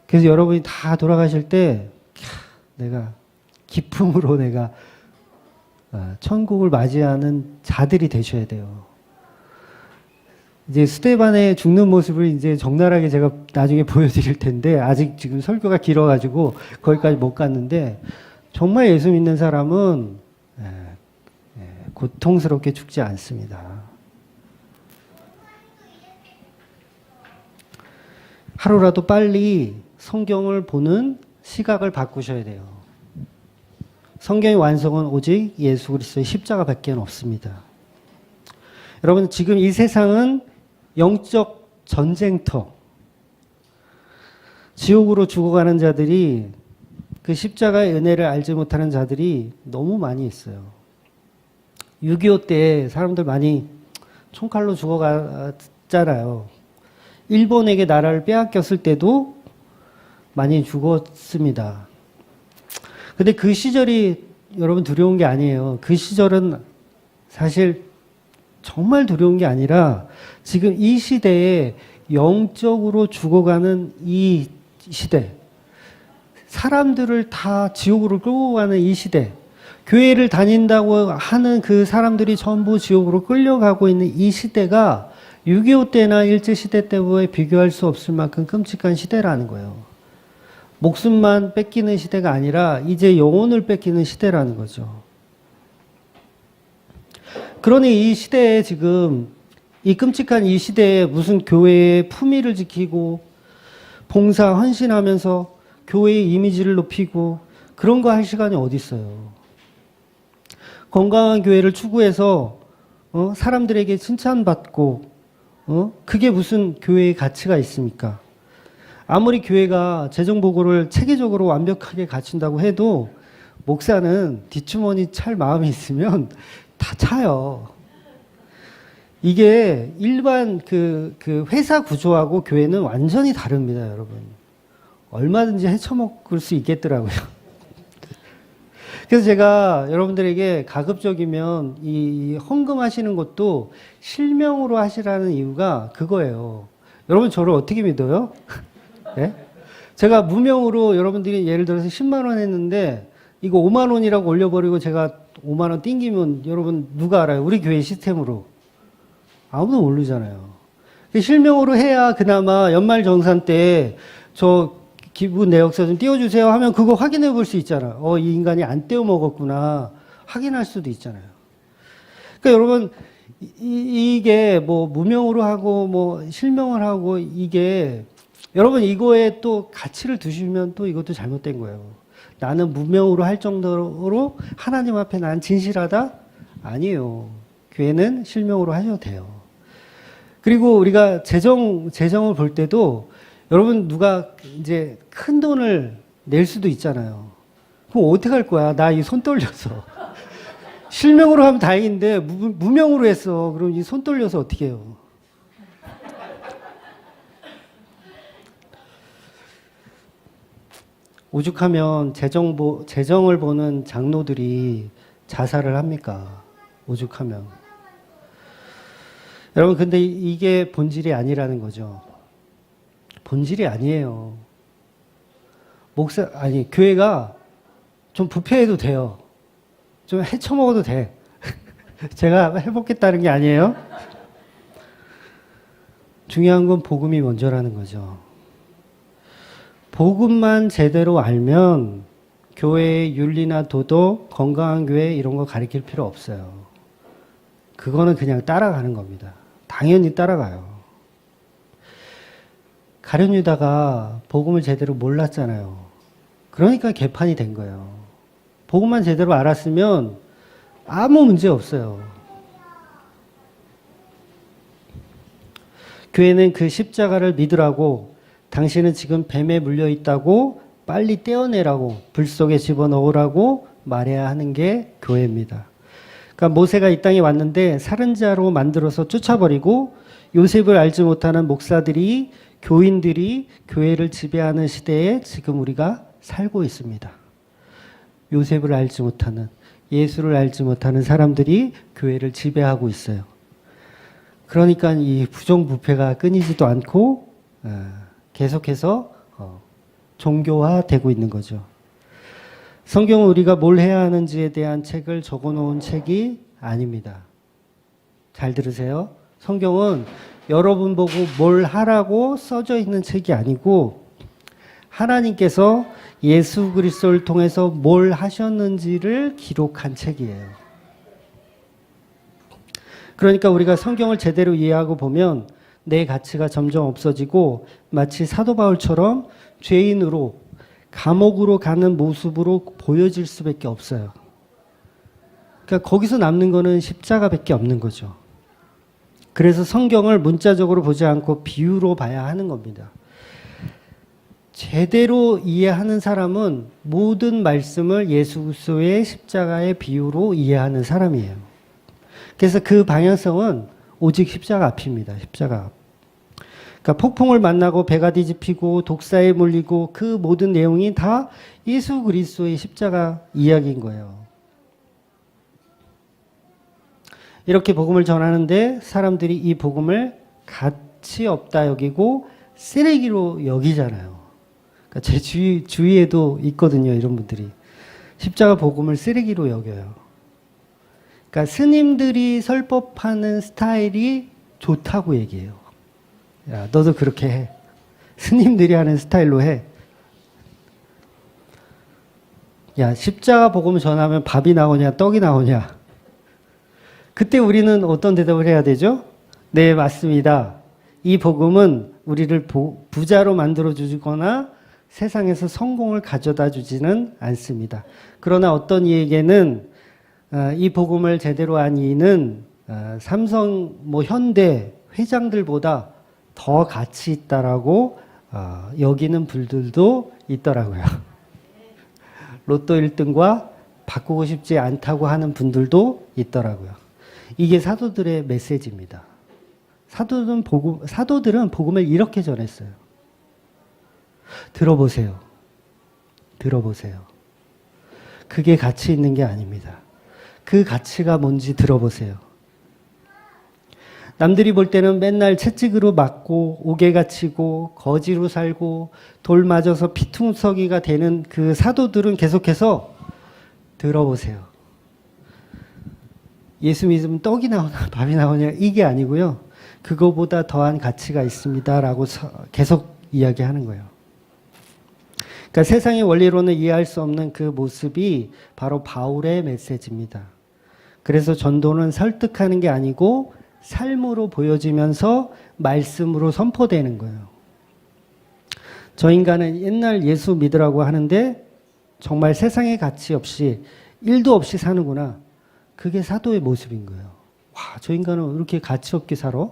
그래서 여러분이 다 돌아가실 때 내가 기쁨으로 내가 천국을 맞이하는 자들이 되셔야 돼요. 이제 스데반의 죽는 모습을 이제 적나라하게 제가 나중에 보여드릴 텐데 아직 지금 설교가 길어가지고 거기까지 못 갔는데 정말 예수 믿는 사람은 고통스럽게 죽지 않습니다. 하루라도 빨리 성경을 보는 시각을 바꾸셔야 돼요. 성경의 완성은 오직 예수 그리스도의 십자가밖에 없습니다. 여러분, 지금 이 세상은 영적 전쟁터, 지옥으로 죽어가는 자들이, 그 십자가의 은혜를 알지 못하는 자들이 너무 많이 있어요. 6.25 때 사람들 많이 총칼로 죽어갔잖아요. 일본에게 나라를 빼앗겼을 때도 많이 죽었습니다. 근데 그 시절이 여러분 두려운 게 아니에요. 그 시절은 사실 정말 두려운 게 아니라 지금 이 시대에 영적으로 죽어가는 이 시대, 사람들을 다 지옥으로 끌고 가는 이 시대, 교회를 다닌다고 하는 그 사람들이 전부 지옥으로 끌려가고 있는 이 시대가 6.25 때나 일제시대 때와 비교할 수 없을 만큼 끔찍한 시대라는 거예요. 목숨만 뺏기는 시대가 아니라 이제 영혼을 뺏기는 시대라는 거죠. 그러니 이 시대에 지금 이 끔찍한 이 시대에 무슨 교회의 품위를 지키고 봉사 헌신하면서 교회의 이미지를 높이고 그런 거 할 시간이 어디 있어요. 건강한 교회를 추구해서 사람들에게 칭찬받고 그게 무슨 교회의 가치가 있습니까? 아무리 교회가 재정보고를 체계적으로 완벽하게 갖춘다고 해도 목사는 뒷주머니 찰 마음이 있으면 다 차요. 이게 일반 그 회사 구조하고 교회는 완전히 다릅니다, 여러분. 얼마든지 헤쳐먹을 수 있겠더라고요. 그래서 제가 여러분들에게 가급적이면 이 헌금하시는 것도 실명으로 하시라는 이유가 그거예요. 여러분 저를 어떻게 믿어요? 네? 제가 무명으로 여러분들이 예를 들어서 10만 원 했는데 이거 5만 원이라고 올려버리고 제가 5만 원 띵기면 여러분 누가 알아요? 우리 교회 시스템으로. 아무도 모르잖아요. 실명으로 해야 그나마 연말정산 때 저 기부 내역서 좀 띄워주세요 하면 그거 확인해 볼 수 있잖아. 이 인간이 안 떼어 먹었구나. 확인할 수도 있잖아요. 그러니까 여러분, 이게 뭐 무명으로 하고 뭐 실명을 하고 이게 여러분 이거에 또 가치를 두시면 또 이것도 잘못된 거예요. 나는 무명으로 할 정도로 하나님 앞에 난 진실하다? 아니에요. 교회는 실명으로 하셔도 돼요. 그리고 우리가 재정을 볼 때도 여러분 누가 이제 큰 돈을 낼 수도 있잖아요. 그럼 어떻게 할 거야? 나 이 손 떨려서. 실명으로 하면 다행인데 무명으로 했어. 그럼 이 손 떨려서 어떻게 해요? 오죽하면 재정을 보는 장로들이 자살을 합니까? 오죽하면. 여러분 근데 이게 본질이 아니라는 거죠. 본질이 아니에요. 교회가 좀 부패해도 돼요. 좀 헤쳐먹어도 돼. 제가 해먹겠다는 게 아니에요. 중요한 건 복음이 먼저라는 거죠. 복음만 제대로 알면 교회의 윤리나 도덕, 건강한 교회 이런 거 가르칠 필요 없어요. 그거는 그냥 따라가는 겁니다. 당연히 따라가요. 가룟 유다가 복음을 제대로 몰랐잖아요. 그러니까 개판이 된 거예요. 복음만 제대로 알았으면 아무 문제 없어요. 교회는 그 십자가를 믿으라고 당신은 지금 뱀에 물려 있다고 빨리 떼어내라고 불 속에 집어넣으라고 말해야 하는 게 교회입니다. 그러니까 모세가 이 땅에 왔는데 살인자로 만들어서 쫓아버리고 요셉을 알지 못하는 목사들이 교인들이 교회를 지배하는 시대에 지금 우리가 살고 있습니다. 요셉을 알지 못하는, 예수를 알지 못하는 사람들이 교회를 지배하고 있어요. 그러니까 이 부정부패가 끊이지도 않고 계속해서 종교화되고 있는 거죠. 성경은 우리가 뭘 해야 하는지에 대한 책을 적어놓은 책이 아닙니다. 잘 들으세요. 성경은 여러분 보고 뭘 하라고 써져 있는 책이 아니고 하나님께서 예수 그리스도를 통해서 뭘 하셨는지를 기록한 책이에요. 그러니까 우리가 성경을 제대로 이해하고 보면 내 가치가 점점 없어지고 마치 사도 바울처럼 죄인으로 감옥으로 가는 모습으로 보여질 수밖에 없어요. 그러니까 거기서 남는 거는 십자가밖에 없는 거죠. 그래서 성경을 문자적으로 보지 않고 비유로 봐야 하는 겁니다. 제대로 이해하는 사람은 모든 말씀을 예수 그리스도의 십자가의 비유로 이해하는 사람이에요. 그래서 그 방향성은 오직 십자가 앞입니다. 십자가 앞. 그러니까 폭풍을 만나고 배가 뒤집히고 독사에 물리고 그 모든 내용이 다 예수 그리스도의 십자가 이야기인 거예요. 이렇게 복음을 전하는데 사람들이 이 복음을 가치 없다 여기고 쓰레기로 여기잖아요. 그러니까 제 주위에도 있거든요. 이런 분들이. 십자가 복음을 쓰레기로 여겨요. 그러니까 스님들이 설법하는 스타일이 좋다고 얘기해요. 야, 너도 그렇게 해. 스님들이 하는 스타일로 해. 야, 십자가 복음 전하면 밥이 나오냐, 떡이 나오냐. 그때 우리는 어떤 대답을 해야 되죠? 네, 맞습니다. 이 복음은 우리를 부자로 만들어주거나 세상에서 성공을 가져다 주지는 않습니다. 그러나 어떤 이에게는 이 복음을 제대로 한 이는 삼성, 현대 회장들보다 더 가치 있다라고 여기는 분들도 있더라고요. 로또 1등과 바꾸고 싶지 않다고 하는 분들도 있더라고요. 이게 사도들의 메시지입니다. 사도들은 복음을 이렇게 전했어요. 들어보세요. 들어보세요. 그게 가치 있는 게 아닙니다. 그 가치가 뭔지 들어보세요. 남들이 볼 때는 맨날 채찍으로 맞고 옥에 갇히고 거지로 살고 돌 맞아서 피투성이가 되는 그 사도들은 계속해서 들어보세요. 예수 믿으면 떡이 나오나 밥이 나오냐 이게 아니고요. 그거보다 더한 가치가 있습니다라고 계속 이야기하는 거예요. 그러니까 세상의 원리로는 이해할 수 없는 그 모습이 바로 바울의 메시지입니다. 그래서 전도는 설득하는 게 아니고 삶으로 보여지면서 말씀으로 선포되는 거예요. 저 인간은 옛날 예수 믿으라고 하는데 정말 세상의 가치 없이 일도 없이 사는구나. 그게 사도의 모습인 거예요. 와, 저 인간은 왜 이렇게 가치 없게 살아?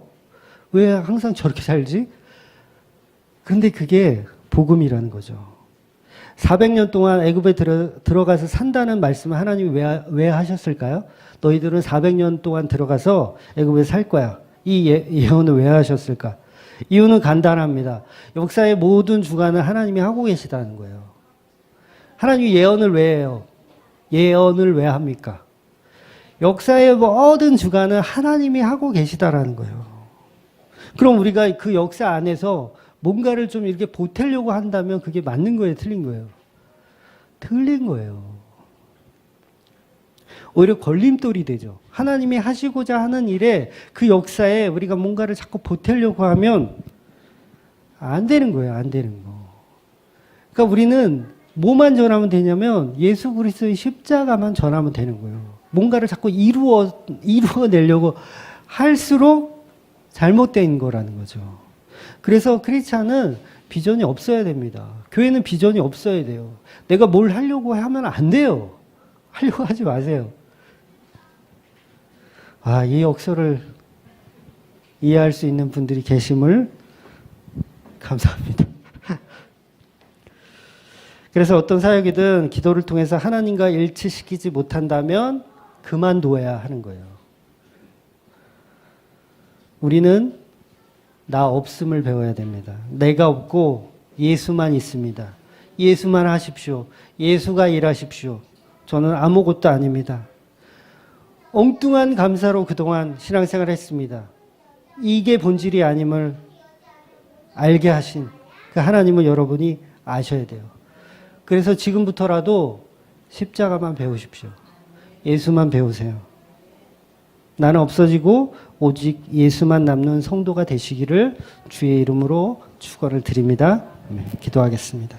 왜 항상 저렇게 살지? 근데 그게 복음이라는 거죠. 400년 동안 애굽에 들어가서 산다는 말씀을 하나님이 왜 하셨을까요? 너희들은 400년 동안 들어가서 애굽에 살 거야. 이 예언을 왜 하셨을까? 이유는 간단합니다. 역사의 모든 주관을 하나님이 하고 계시다는 거예요. 하나님이 예언을 왜 해요? 예언을 왜 합니까? 역사의 모든 주관을 하나님이 하고 계시다라는 거예요. 그럼 우리가 그 역사 안에서 뭔가를 좀 이렇게 보태려고 한다면 그게 맞는 거예요? 틀린 거예요? 틀린 거예요. 오히려 걸림돌이 되죠. 하나님이 하시고자 하는 일에 그 역사에 우리가 뭔가를 자꾸 보태려고 하면 안 되는 거예요. 안 되는 거. 그러니까 우리는 뭐만 전하면 되냐면 예수 그리스도의 십자가만 전하면 되는 거예요. 뭔가를 자꾸 이루어내려고 할수록 잘못된 거라는 거죠. 그래서 크리스찬은 비전이 없어야 됩니다. 교회는 비전이 없어야 돼요. 내가 뭘 하려고 하면 안 돼요. 하려고 하지 마세요. 이 역설을 이해할 수 있는 분들이 계심을 감사합니다. 그래서 어떤 사역이든 기도를 통해서 하나님과 일치시키지 못한다면 그만둬야 하는 거예요. 우리는 나 없음을 배워야 됩니다. 내가 없고 예수만 있습니다. 예수만 하십시오. 예수가 일하십시오. 저는 아무것도 아닙니다. 엉뚱한 감사로 그동안 신앙생활을 했습니다. 이게 본질이 아님을 알게 하신 그 하나님을 여러분이 아셔야 돼요. 그래서 지금부터라도 십자가만 배우십시오. 예수만 배우세요. 나는 없어지고 오직 예수만 남는 성도가 되시기를 주의 이름으로 축원을 드립니다. 기도하겠습니다.